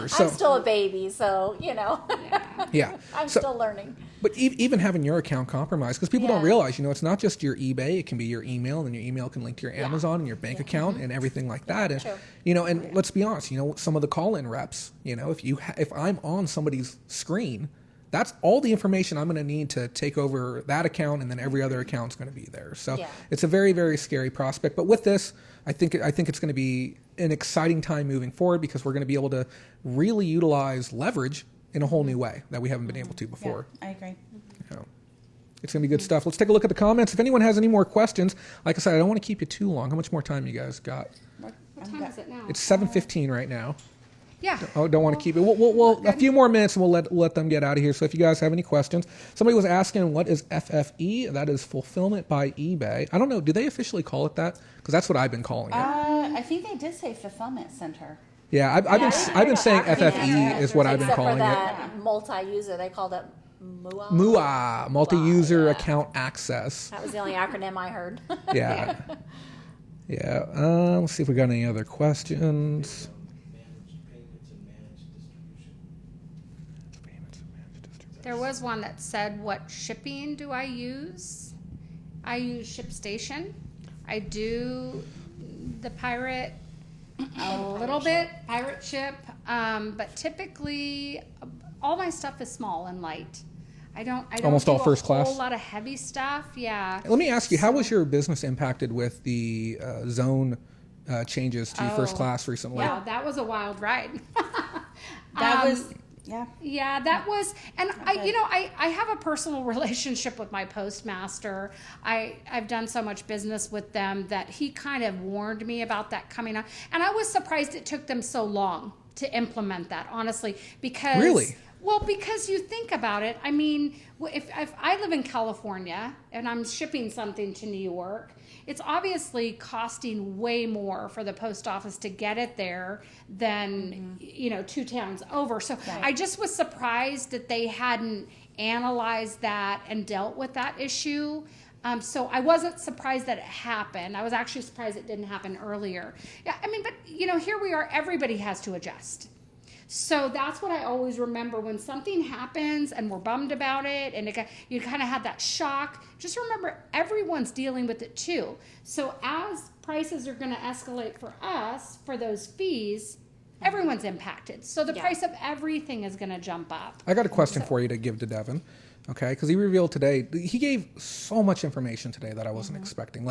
So,
I'm still a baby, so, I'm still learning.
But even having your account compromised, because people don't realize, it's not just your eBay. It can be your email, and your email can link to your Amazon and your bank account and everything like that. And, and let's be honest, some of the call-in reps, if I'm on somebody's screen, that's all the information I'm going to need to take over that account, and then every other account's going to be there. So it's a very, very scary prospect. But with this, I think it's going to be an exciting time moving forward because we're going to be able to really utilize leverage in a whole new way that we haven't been able to before.
Yeah, I agree.
It's going to be good stuff. Let's take a look at the comments. If anyone has any more questions, like I said, I don't want to keep you too long. How much more time you guys got?
What time is it now?
It's 7:15 right now.
Yeah.
Don't want to keep it. We'll a few more minutes and we'll let them get out of here. So if you guys have any questions, somebody was asking what is FFE? That is fulfillment by eBay. I don't know. Do they officially call it that? Because that's what I've been calling it.
I think they did say fulfillment center.
Yeah, I've been saying FFE is what I've been calling it.
Except for that multi-user, they called it MUA.
MUA, multi-user account access.
That was the only acronym I heard.
Yeah. Let's see if we got any other questions.
There was one that said, what shipping do I use? I use ShipStation. I do the Pirate little bit, Pirate Ship. But typically, all my stuff is small and light. I don't
Almost
do
all first class.
A whole lot of heavy stuff. Yeah.
Let me ask you, how was your business impacted with the zone changes to first class recently?
Yeah, that was a wild ride.
That was, yeah.
Yeah, that was, and I have a personal relationship with my postmaster. I've done so much business with them that he kind of warned me about that coming up, and I was surprised it took them so long to implement that, honestly, because
Really?
Well, because you think about it, I mean, if I live in California and I'm shipping something to New York, it's obviously costing way more for the post office to get it there than, 2 towns over. So I just was surprised that they hadn't analyzed that and dealt with that issue. So I wasn't surprised that it happened. I was actually surprised it didn't happen earlier. Yeah, I mean, but, here we are. Everybody has to adjust. So that's what I always remember when something happens and we're bummed about it and you kind of have that shock. Just remember everyone's dealing with it too. So as prices are going to escalate for us for those fees, everyone's impacted. So the price of everything is going to jump up.
I got a question for you to give to Devin. Okay, because he revealed today, he gave so much information today that I wasn't expecting.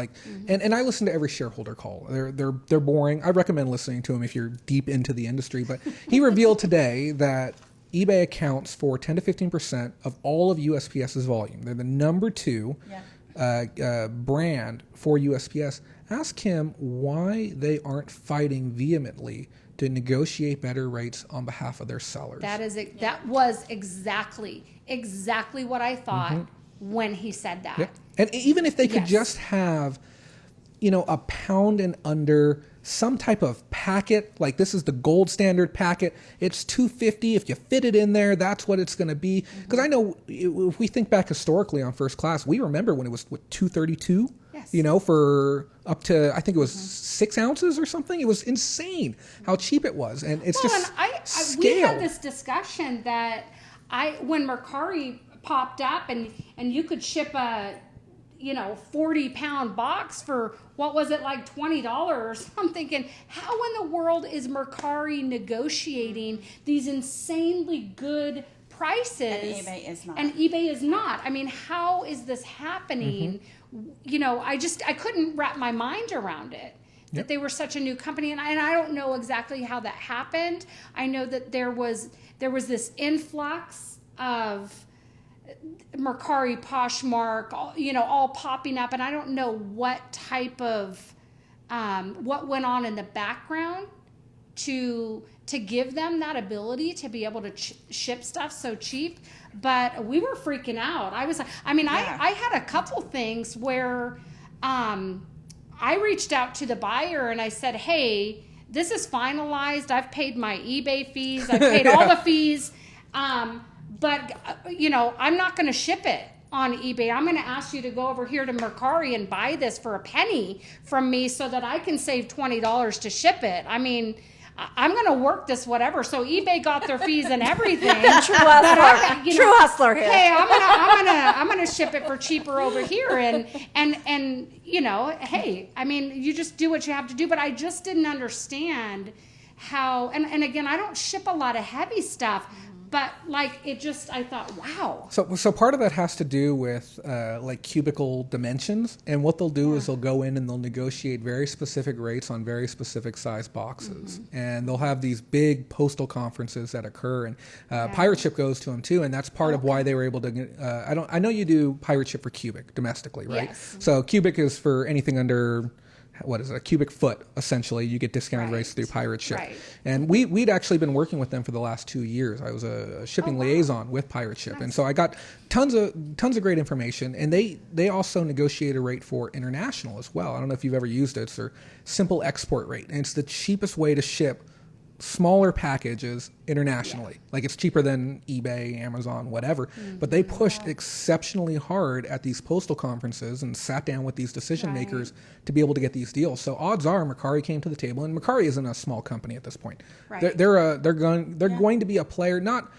And I listen to every shareholder call. They're boring. I recommend listening to them if you're deep into the industry. But he revealed today that eBay accounts for 10 to 15% of all of USPS's volume. They're the number 2 brand for USPS. Ask him why they aren't fighting vehemently to negotiate better rates on behalf of their sellers.
That was exactly what I thought when he said that.
Yep. And even if they could just have, a pound and under, some type of packet, like this is the gold standard packet, it's $250. If you fit it in there, that's what it's going to be. Because I know if we think back historically on first class, we remember when it was $232. Yes. For up to, I think it was 6 ounces or something. It was insane how cheap it was. And it's just scale.
We had this discussion that when Mercari popped up and you could ship a 40-pound box for, what was it, like $20? I'm thinking, how in the world is Mercari negotiating these insanely good prices?
And eBay is not.
I mean, how is this happening? I couldn't wrap my mind around it. That they were such a new company, and I don't know exactly how that happened. I know that there was this influx of Mercari, Poshmark, all popping up, and I don't know what type of what went on in the background to give them that ability to be able to ship stuff so cheap. But we were freaking out. I had a couple things where I reached out to the buyer and I said, hey, this is finalized. I've paid my eBay fees. I've paid all the fees. But I'm not going to ship it on eBay. I'm going to ask you to go over here to Mercari and buy this for a penny from me so that I can save $20 to ship it. I mean, I'm going to work this whatever. So eBay got their fees and everything.
True hustler here.
Hey, I'm going to ship it for cheaper over here. And hey, I mean, you just do what you have to do. But I just didn't understand how, and again, I don't ship a lot of heavy stuff. But I thought, wow.
So part of that has to do with cubicle dimensions, and what they'll do is they'll go in and they'll negotiate very specific rates on very specific size boxes, and they'll have these big postal conferences that occur, and Pirate Ship goes to them too, and that's part of why they were able to. I know you do Pirate Ship for cubic domestically, right?
Yes.
So cubic is for anything under. What is it, a cubic foot, essentially. You get discounted rates through Pirate Ship. Right. And we'd actually been working with them for the last 2 years. I was a shipping liaison with Pirate Ship. Nice. And so I got tons of great information. And they also negotiate a rate for international as well. I don't know if you've ever used it. It's their simple export rate. And it's the cheapest way to ship smaller packages internationally. Like it's cheaper than eBay, Amazon, whatever. But they pushed exceptionally hard at these postal conferences and sat down with these decision makers to be able to get these deals. So odds are Mercari came to the table, and Mercari isn't a small company at this point. Right. They're going to be a player, not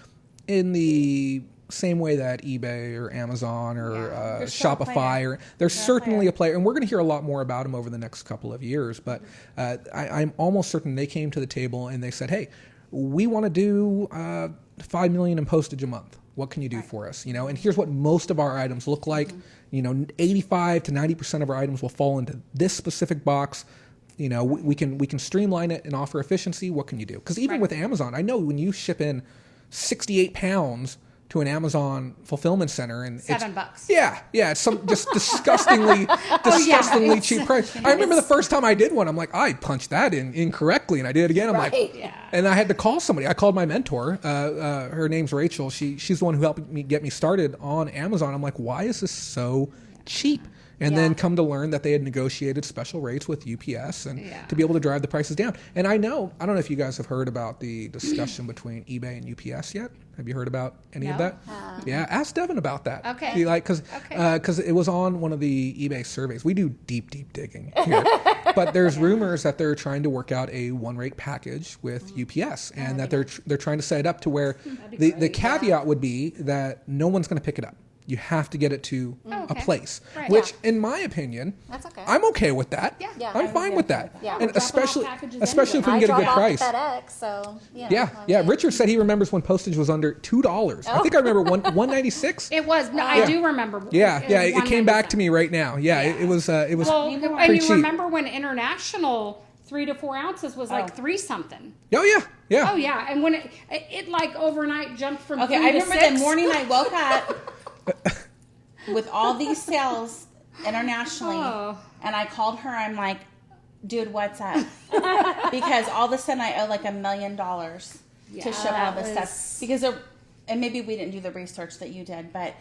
in the same way that eBay or Amazon or
They're still a
Shopify,
player.
or there's certainly a player, and we're going to hear a lot more about them over the next couple of years. But I'm almost certain they came to the table and they said, "Hey, we want to do $5 million in postage a month. What can you do for us? You know, and here's what most of our items look like. You know, 85 to 90% of our items will fall into this specific box. You know, we can streamline it and offer efficiency. What can you do? Because even with Amazon, I know when you ship in 68 pounds to an Amazon fulfillment center, and
$7.
Yeah, it's some just disgustingly cheap price. I remember the first time I did one, I'm like, I punched that in incorrectly, and I did it again. I'm like, and I had to call somebody. I called my mentor. Her name's Rachel. She's the one who helped me get me started on Amazon. I'm like, why is this so cheap? And then come to learn that they had negotiated special rates with UPS and to be able to drive the prices down. And I don't know if you guys have heard about the discussion between eBay and UPS yet. Have you heard about any of that? Yeah, ask Devin about that.
Okay.
Because it was on one of the eBay surveys. We do deep digging here. But there's rumors that they're trying to work out a one-rate package with UPS, and that they're trying to set it up to where the caveat would be that no one's going to pick it up. You have to get it to a place, which, in my opinion,
That's okay.
I'm okay with that.
Yeah.
I'm fine with that.
Yeah.
And especially if we
I
can get a
drop
good
off
price.
at FedEx, so you know,
Yeah. Richard said he remembers when postage was under $2. I think I remember $1.96.
It was. No, I do remember.
It came back to me right now. It was
Well,
pretty
and you
cheap.
remember when international 3 to 4 ounces was like 3 something.
Oh yeah.
Oh yeah, and when it like overnight jumped from 3
I
to
remember
6.
the morning I woke up with all these sales internationally, and I called her. I'm like, dude, what's up? Because all of a sudden I owe like $1 million to ship all this stuff. Because and maybe we didn't do the research that you did, but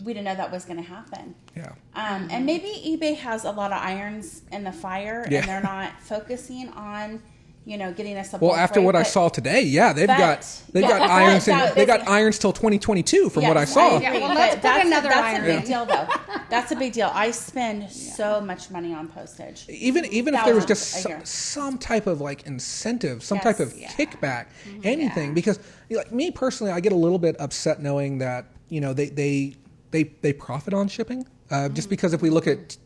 we didn't know that was going to happen.
Yeah.
And maybe eBay has a lot of irons in the fire, and they're not focusing on, getting us a
Well, after what I saw today, they've got irons. They got irons till 2022, from what I saw.
Well, let's put another
that's
iron
a big
in.
deal, though. That's a big deal. I spend so much money on postage.
Even if there was just
Thousands a year.
some type of like incentive, some type of kickback, anything, because like me personally, I get a little bit upset knowing that they profit on shipping. Just because if we look at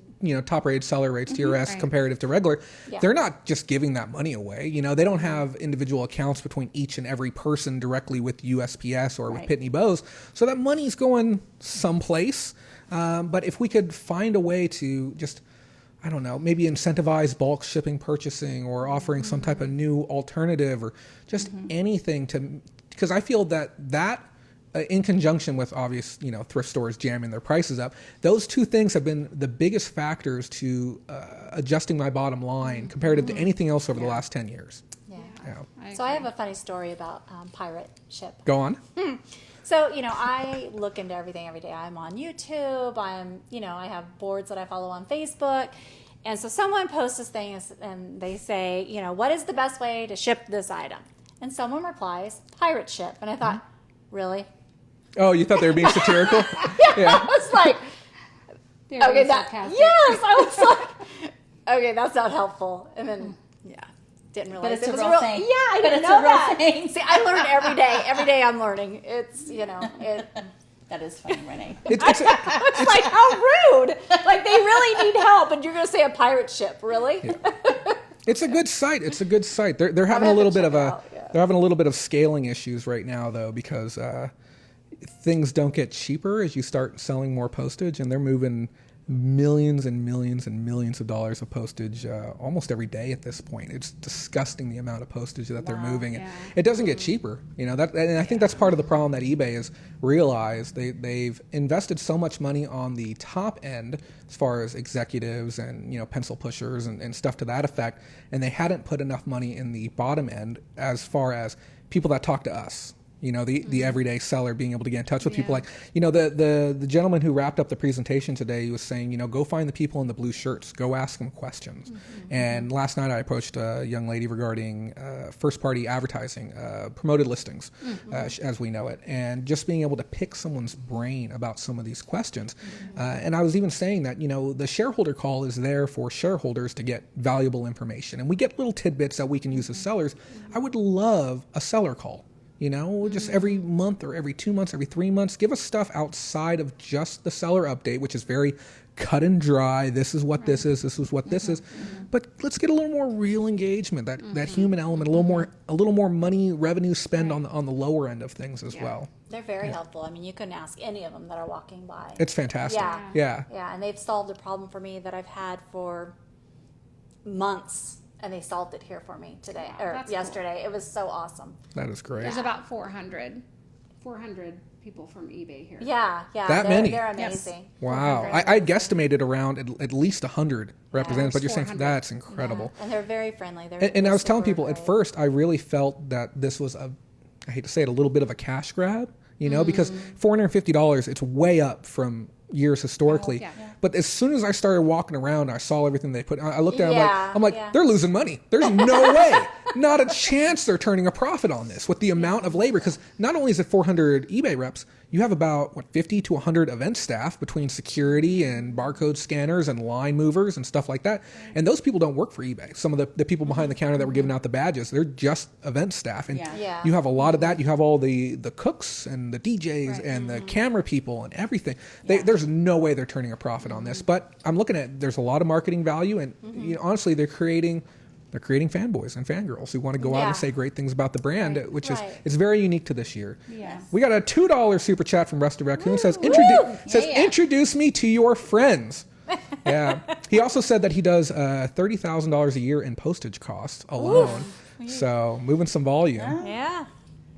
top rated seller rates, TRS comparative to regular, they're not just giving that money away. They don't have individual accounts between each and every person directly with USPS or with Pitney Bowes, so that money's going someplace. But if we could find a way to just, I don't know, maybe incentivize bulk shipping purchasing, or offering some type of new alternative, or just anything because I feel that in conjunction with obvious, thrift stores jamming their prices up, those two things have been the biggest factors to adjusting my bottom line comparative to anything else over the last 10 years.
So I have a funny story about pirate ship.
Go on.
So, I look into everything every day. I'm on YouTube. I have boards that I follow on Facebook. And so someone posts this thing and they say, what is the best way to ship this item? And someone replies, pirate ship. And I thought, really?
Oh, you thought they were being satirical?
I was like, okay, I was like, okay, that's not helpful. And then, didn't realize
But it's
it
a
was
real thing.
Yeah, I
But
didn't
it's
know
a real
that.
thing.
See, I learn every day. Every day I'm learning. It's,
That is funny, Renee.
it's like, how rude. Like, they really need help, and you're going to say a pirate ship, really?
It's a good site. They're having a little bit of they're having a little bit of scaling issues right now, though, because things don't get cheaper as you start selling more postage, and they're moving millions and millions and millions of dollars of postage almost every day at this point. It's disgusting the amount of postage that they're moving. It doesn't get cheaper, and I think that's part of the problem that eBay has realized. They've invested so much money on the top end as far as executives and pencil pushers and stuff to that effect, and they hadn't put enough money in the bottom end as far as people that talk to us. The everyday seller, being able to get in touch with people like, the gentleman who wrapped up the presentation today, he was saying, go find the people in the blue shirts, go ask them questions. And last night I approached a young lady regarding first party advertising, promoted listings, as we know it, and just being able to pick someone's brain about some of these questions. And I was even saying that, the shareholder call is there for shareholders to get valuable information, and we get little tidbits that we can use as sellers. I would love a seller call. Just every month or every 2 months, every 3 months, give us stuff outside of just the seller update, which is very cut and dry. This is what this is. This is what this is. But let's get a little more real engagement, that human element, a little more money revenue spend on the lower end of things as well.
They're very helpful. I mean, you can ask any of them that are walking by.
It's fantastic. Yeah.
And they've solved a problem for me that I've had for months, and they solved it here for me today or yesterday. Cool. It was so awesome.
That is great.
There's about 400 people from eBay here.
Yeah.
That many?
They're amazing.
Yes. Wow. I guesstimated around at least 100 representatives, but you're saying that's incredible.
Yeah. And they're very friendly.
And I was telling people at first, I really felt that this was I hate to say it, a little bit of a cash grab, because $450, it's way up from years historically. But as soon as I started walking around, I saw everything they put. I looked at it, I'm like, they're losing money. There's no way, not a chance they're turning a profit on this with the amount of labor. Because not only is it 400 eBay reps, you have about 50 to 100 event staff between security and barcode scanners and line movers and stuff like that. And those people don't work for eBay. Some of the people behind the counter that were giving out the badges, they're just event staff. And you have a lot of that. You have all the cooks and the DJs and the camera people and everything. There's no way they're turning a profit on this. But I'm looking at, there's a lot of marketing value, and honestly, they're creating fanboys and fangirls who want to go out and say great things about the brand, which is it's very unique to this year.
Yes.
We got a $2 super chat from Rusty Raccoon. Says introduce me to your friends. Yeah. He also said that he does $30,000 a year in postage costs alone. So moving some volume.
Yeah.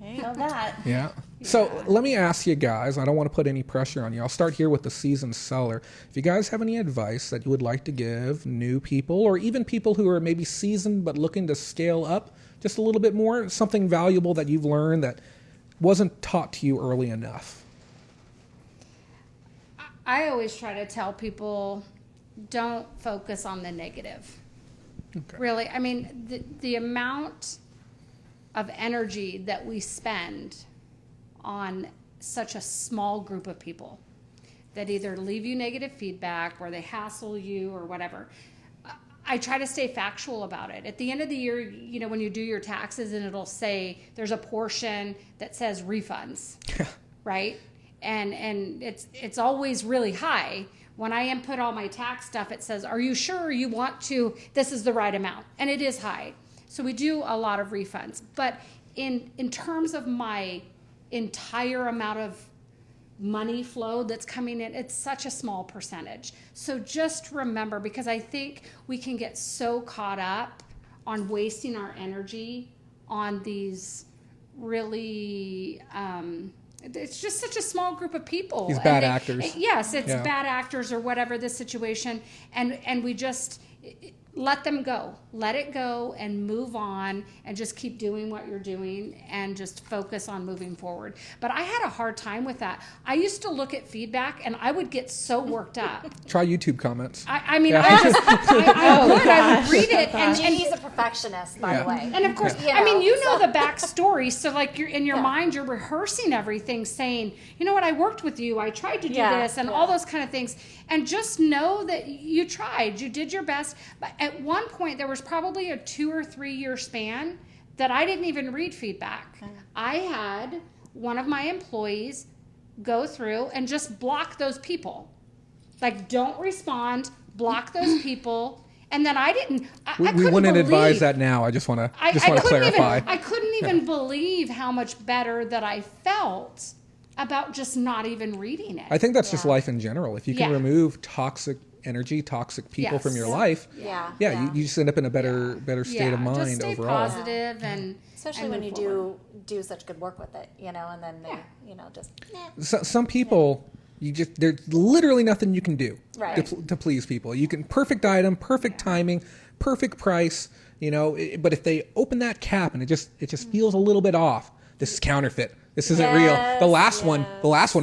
Know that.
Yeah. So let me ask you guys, I don't want to put any pressure on you. I'll start here with the seasoned seller. If you guys have any advice that you would like to give new people, or even people who are maybe seasoned but looking to scale up just a little bit more, something valuable that you've learned that wasn't taught to you early enough.
I always try to tell people, don't focus on the negative.
Okay.
Really, I mean, the amount of energy that we spend on such a small group of people that either leave you negative feedback or they hassle you or whatever. I try to stay factual about it. At the end of the year, when you do your taxes, and it'll say there's a portion that says refunds, right? And it's always really high. When I input all my tax stuff, it says, are you sure you want to, this is the right amount? And it is high. So we do a lot of refunds. But in terms of my entire amount of money flow that's coming in, it's such a small percentage. So just remember, because I think we can get so caught up on wasting our energy on these really, it's just such a small group of people.
These bad actors.
Yes, it's bad actors or whatever the situation. And we just let them go. Let it go and move on and just keep doing what you're doing and just focus on moving forward. But I had a hard time with that. I used to look at feedback and I would get so worked up.
Try YouTube comments.
I would read it. And
he's a perfectionist, by the way.
And of course, I mean, the backstory. So like you're in your mind, you're rehearsing everything, saying, you know what, I worked with you. I tried to do this and all those kind of things. And just know that you tried, you did your best. But at one point, there was probably a 2 or 3 year span that I didn't even read feedback. I had one of my employees go through and just block those people. Like, don't respond, block those people. And then I didn't.
We wouldn't advise that now. I just want to clarify.
I couldn't even believe how much better that I felt about just not even reading it.
I think that's just life in general. If you can remove toxic energy, toxic people from your life, you just end up in a better state of mind
just stay
overall.
Positive and
especially when you do such good work with it, and then
So, some people, there's literally nothing you can do
Right.
to please people. You can perfect item, perfect timing, perfect price, but if they open that cap and it just feels a little bit off, this is counterfeit. This isn't real. The last one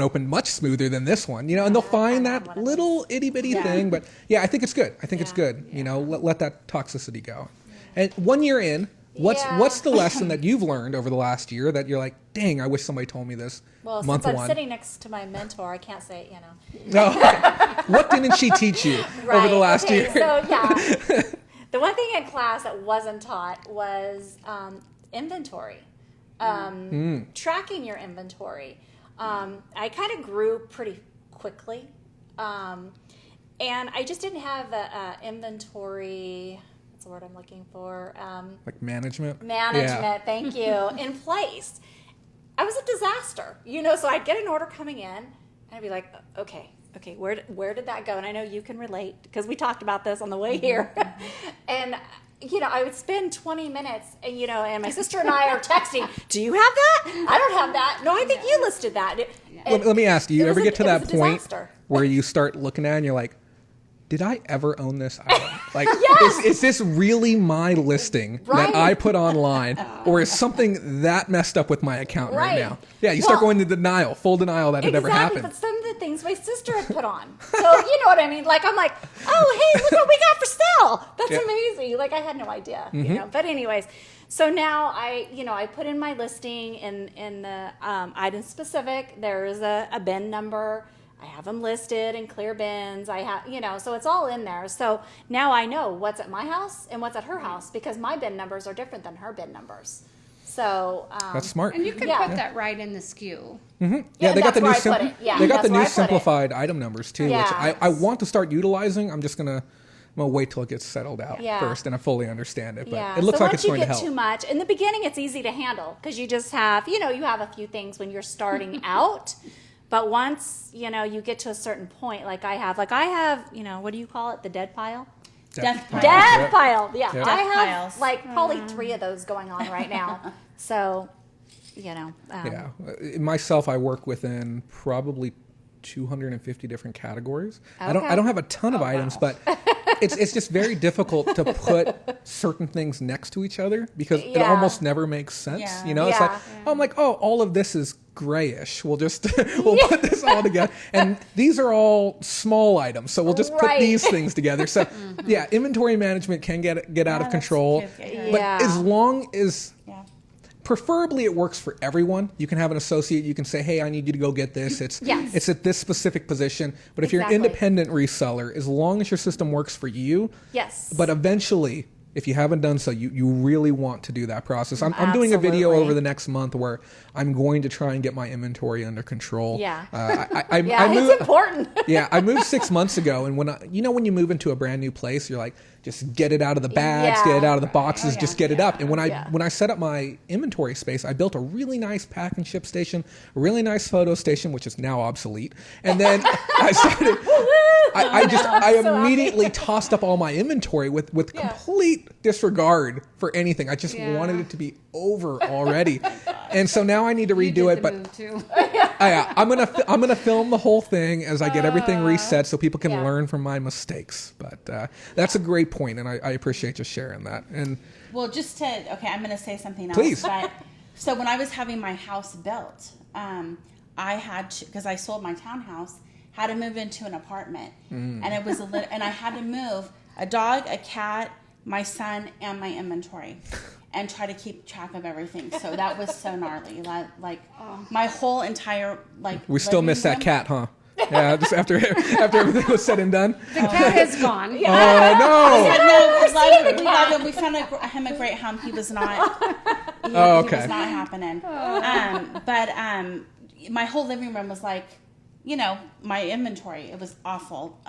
opened much smoother than this one, and they'll find that little itty bitty thing. But I think it's good. It's good. Let that toxicity go. And 1 year in, what's the lesson that you've learned over the last year that you're like, dang, I wish somebody told me this month
since I'm
one.
sitting next to my mentor, I can't say,
No. What didn't she teach you over the last year?
So the one thing in class that wasn't taught was inventory. tracking your inventory. I kind of grew pretty quickly. And I just didn't have a inventory, what's the word I'm looking for?
Like management?
Management, thank you, in place. I was a disaster, so I'd get an order coming in, and I'd be like, okay, where did that go? And I know you can relate, because we talked about this on the way here. And, I would spend 20 minutes, and, and my sister and I are texting, do you have that? I don't have that. No, I think you listed that.
Let me ask, do you ever get to that point
disaster.
where you start looking at it and you're like, did I ever own this item? Like,
Yes!
is this really my listing that I put online? Or is something that messed up with my account right now? Yeah, you start going into denial, full denial that it ever happened.
But some of the things my sister had put on. So, you know what I mean? Like, I'm like, oh, hey, look what we got for sale. That's amazing. Like, I had no idea, But anyways, so now I put in my listing in the item specific. There is a bin number. I have them listed in clear bins. I have, so it's all in there. So now I know what's at my house and what's at her house, because my bin numbers are different than her bin numbers. So
that's smart.
And you can put that right in the SKU.
Mm-hmm. Yeah, they got the new they got the new
where
simplified item numbers too, which I want to start utilizing. I'm gonna wait till it gets settled out first and I fully understand it. But it looks like it's going to help.
Once you get too much, in the beginning it's easy to handle, because you just have, you have a few things when you're starting out. But once, you get to a certain point, like I have, what do you call it? The dead pile?
Death pile.
Death pile. Yeah.
Death
I have
piles.
probably 3 of those going on right now. So,
Myself, I work within probably 250 different categories.
Okay.
I don't have a ton of items, but it's just very difficult to put certain things next to each other, because it almost never makes sense.
Yeah.
It's like, I'm like, all of this is grayish. We'll just we'll put this all together, and these are all small items, so we'll just put these things together. So inventory management can get out of control, but as long as preferably it works for everyone. You can have an associate, you can say, hey, I need you to go get this. It's at this specific position. But if you're an independent reseller, as long as your system works for you, but eventually, if you haven't done so, you really want to do that process. I'm doing a video over the next month where I'm going to try and get my inventory under control.
It's important.
I moved 6 months ago, and when you move into a brand new place, you're like, just get it out of the bags, get it out of the boxes, just get it up. And when I set up my inventory space, I built a really nice pack and ship station, a really nice photo station, which is now obsolete. And then I started. I immediately tossed up all my inventory with complete disregard for anything. I just wanted it to be over already, and so now I need to redo it. But I'm gonna film the whole thing as I get everything reset, so people can learn from my mistakes. But that's a great point, and I appreciate you sharing that. And
well, I'm gonna say something else.
Please.
But, so when I was having my house built, I had to, because I sold my townhouse, had to move into an apartment, and it was and I had to move a dog, a cat, my son, and my inventory, and try to keep track of everything. So that was so gnarly. Like my whole entire
we still miss that cat, huh? Yeah, just after everything was said and done.
The cat is gone.
Oh no!
We love him. We found him a great home. He was not. He was not happening. But my whole living room was like, my inventory. It was awful.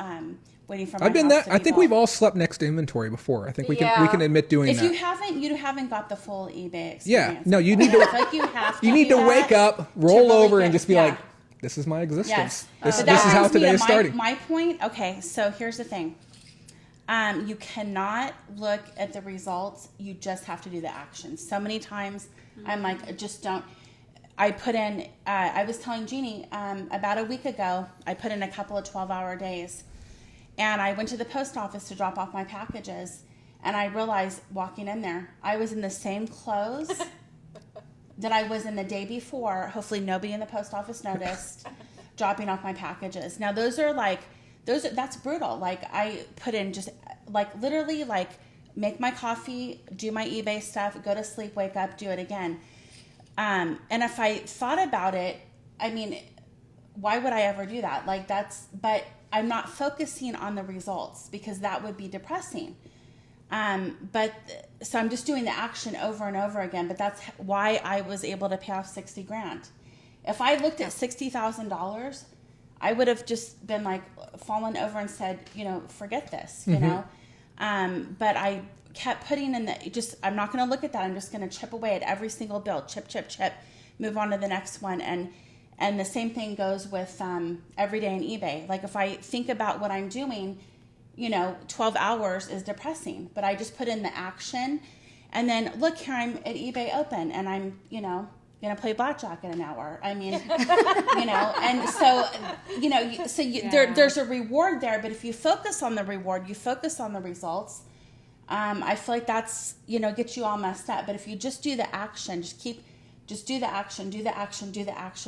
Waiting for my
I've been
house
that. I think we've all slept next to inventory before. I think we can admit doing that.
If you haven't got the full eBay experience.
Yeah, no, you need to.
Like you have to.
You need to wake up, roll over, and just be like, "This is my existence.
Yes.
This is how today is starting."
My point. Okay, so here's the thing. You cannot look at the results. You just have to do the actions. So many times, I'm like, just don't. I put in. I was telling Jeannie about a week ago. I put in a couple of 12-hour days. And I went to the post office to drop off my packages, and I realized walking in there, I was in the same clothes that I was in the day before. Hopefully nobody in the post office noticed, dropping off my packages. Now that's brutal. Like I put in just literally make my coffee, do my eBay stuff, go to sleep, wake up, do it again. And if I thought about it, I mean, why would I ever do that? But I'm not focusing on the results, because that would be depressing. So I'm just doing the action over and over again, but that's why I was able to pay off 60 grand. If I looked at $60,000, I would have just been like fallen over and said, forget this, but I kept putting in I'm not going to look at that. I'm just going to chip away at every single bill, chip, move on to the next one. And the same thing goes with every day in eBay. Like if I think about what I'm doing, 12 hours is depressing, but I just put in the action. And then look, here I'm at eBay Open and I'm, going to play blackjack in an hour. I mean, and so, there's a reward there, but if you focus on the reward, you focus on the results, I feel like that's, gets you all messed up. But if you just do the action, just do the action.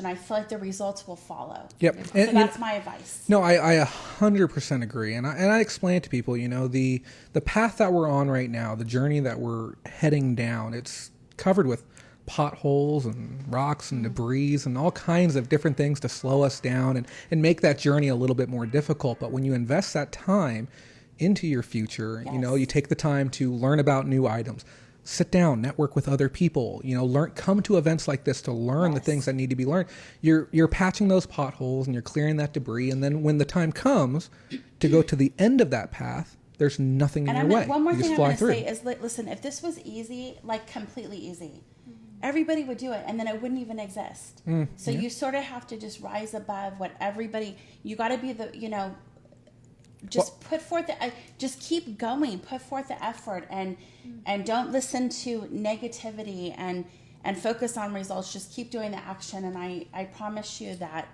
I feel like the results will follow.
Yep.
So
And
that's my advice.
No, I 100% agree. And I explain to people, the path that we're on right now, the journey that we're heading down, it's covered with potholes and rocks and debris and all kinds of different things to slow us down and make that journey a little bit more difficult. But when you invest that time into your future,
Yes.
you take the time to learn about new items, sit down, network with other people, come to events like this to learn the things that need to be learned. You're patching those potholes and you're clearing that debris. And then when the time comes to go to the end of that path, there's nothing in your way.
One more
you
thing
just
I'm
fly
going to
through.
say is, listen, if this was easy, like completely easy, everybody would do it and then it wouldn't even exist. So you sort of have to just rise above what you got to be put forth just keep going, put forth the effort and don't listen to negativity and focus on results. Just keep doing the action. And I promise you that,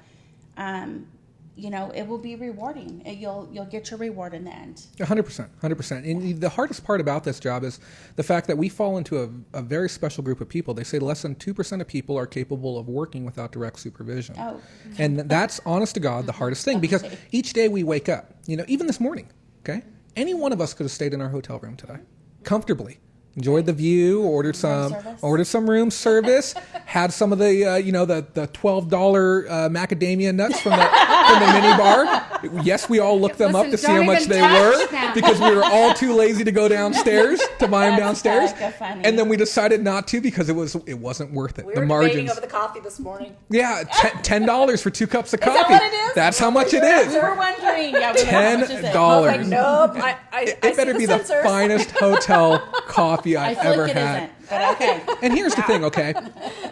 it will be rewarding. You'll get your reward in the end.
100%. And the hardest part about this job is the fact that we fall into a very special group of people. They say less than 2% of people are capable of working without direct supervision.
Oh.
And that's, honest to God, the hardest thing, because each day we wake up, even this morning, okay? Any one of us could have stayed in our hotel room today comfortably. Enjoyed the view, ordered some room service, had some of the the $12 macadamia nuts from the mini bar. Yes, we all looked them up to see how much they were because we were all too lazy to go downstairs to buy them downstairs. And then we decided not to because it wasn't worth it.
We
The
were
margins.
debating over the coffee this morning.
Yeah, $10 for 2 cups of coffee.
that what it is?
That's how much it is.
We're wondering. Yeah, we're like, how much is it?
I was
$10.
like, nope.
It better be the finest hotel coffee I've
I feel
ever
like it
had.
isn't, but okay.
And here's the thing, okay?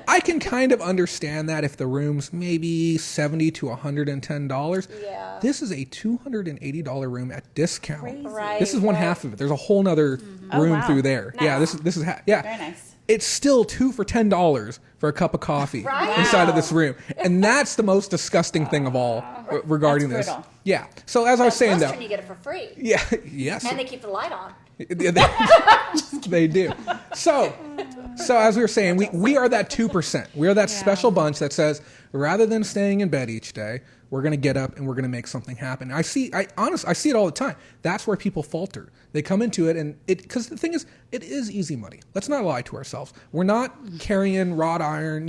I can kind of understand that if the room's maybe $70 to $110.
Yeah.
This is a $280 room at discount.
Crazy.
Right.
This is one half of it. There's a whole nother
Oh,
room
wow.
through there.
Nice.
Yeah, this is yeah.
Very nice.
It's still 2 for $10 for a cup of coffee
Right.
inside of this room. And that's the most disgusting thing of all regarding
That's
this.
brutal.
Yeah. So as I was saying though.
Western, you get it for free.
Yeah, yes.
And they keep the light on.
They do. So as we were saying, we are that 2%. We are that special bunch that says, rather than staying in bed each day, we're going to get up and we're going to make something happen. I see it all the time. That's where people falter. They come into it because the thing is, it is easy money. Let's not lie to ourselves. We're not carrying wrought iron,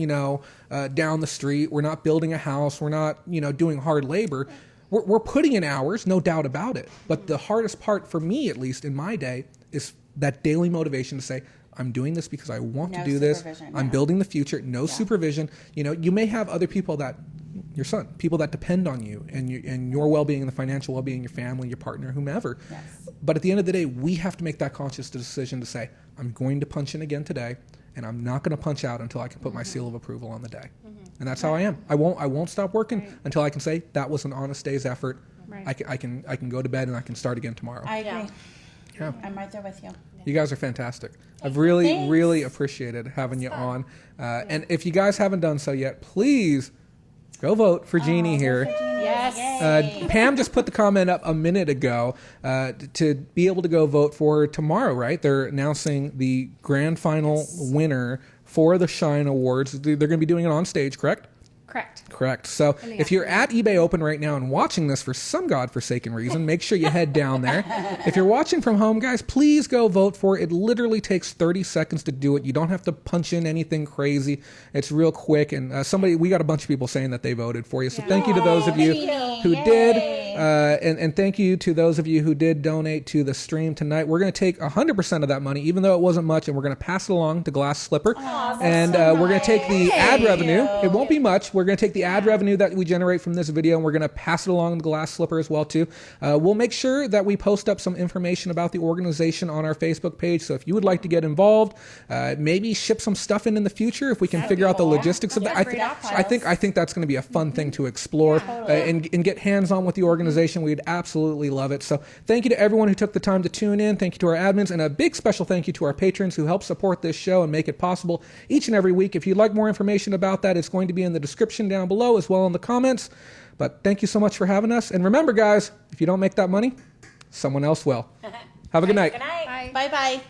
down the street. We're not building a house. We're not, doing hard labor. We're putting in hours, no doubt about it. But the hardest part for me, at least in my day, is that daily motivation to say, I'm doing this because I want to do this.
supervision,
I'm
yeah.
building the future. No supervision. You may have other people your son, people that depend on you and your well-being and the financial well-being, your family, your partner, whomever.
Yes.
But at the end of the day, we have to make that conscious decision to say, I'm going to punch in again today, and I'm not going to punch out until I can put my seal of approval on the day. And that's how I am. I won't stop working until I can say that was an honest day's effort.
Right.
I can go to bed and I can start again tomorrow.
I agree.
Yeah.
I'm right there with you.
You guys are fantastic. I've really,
Thanks.
really appreciated having you on. And if you guys haven't done so yet, please go vote for Jeannie here.
Yes.
Pam just put the comment up a minute ago to be able to go vote for tomorrow, right? They're announcing the grand final winner for the Shine Awards. They're going to be doing it on stage, correct?
Correct.
So
In the
if you're at eBay Open right now and watching this for some godforsaken reason, make sure you head down there. If you're watching from home, guys, please go vote for it. It literally takes 30 seconds to do it. You don't have to punch in anything crazy. It's real quick. And we got a bunch of people saying that they voted for you. So thank you to those of you who did. And thank you to those of you who did donate to the stream tonight. We're going to take 100% of that money, even though it wasn't much, and we're going to pass it along to Glass Slipper. And we're going to take the ad revenue. It won't be much. We're going to take the ad revenue that we generate from this video, and we're going to pass it along to Glass Slipper as well too. We'll make sure that we post up some information about the organization on our Facebook page. So if you would like to get involved, maybe ship some stuff in the future if we can figure out the logistics of that. I think that's going to be a fun thing to explore and get hands-on with the organization. We'd absolutely love it. So thank you to everyone who took the time to tune in. Thank you to our admins, and a big special thank you to our patrons who help support this show and make it possible each and every week. If you'd like more information about that, it's going to be in the description down below as well in the comments. But thank you so much for having us. And remember, guys, if you don't make that money, someone else will. Have a good night.
Good night.
Bye bye.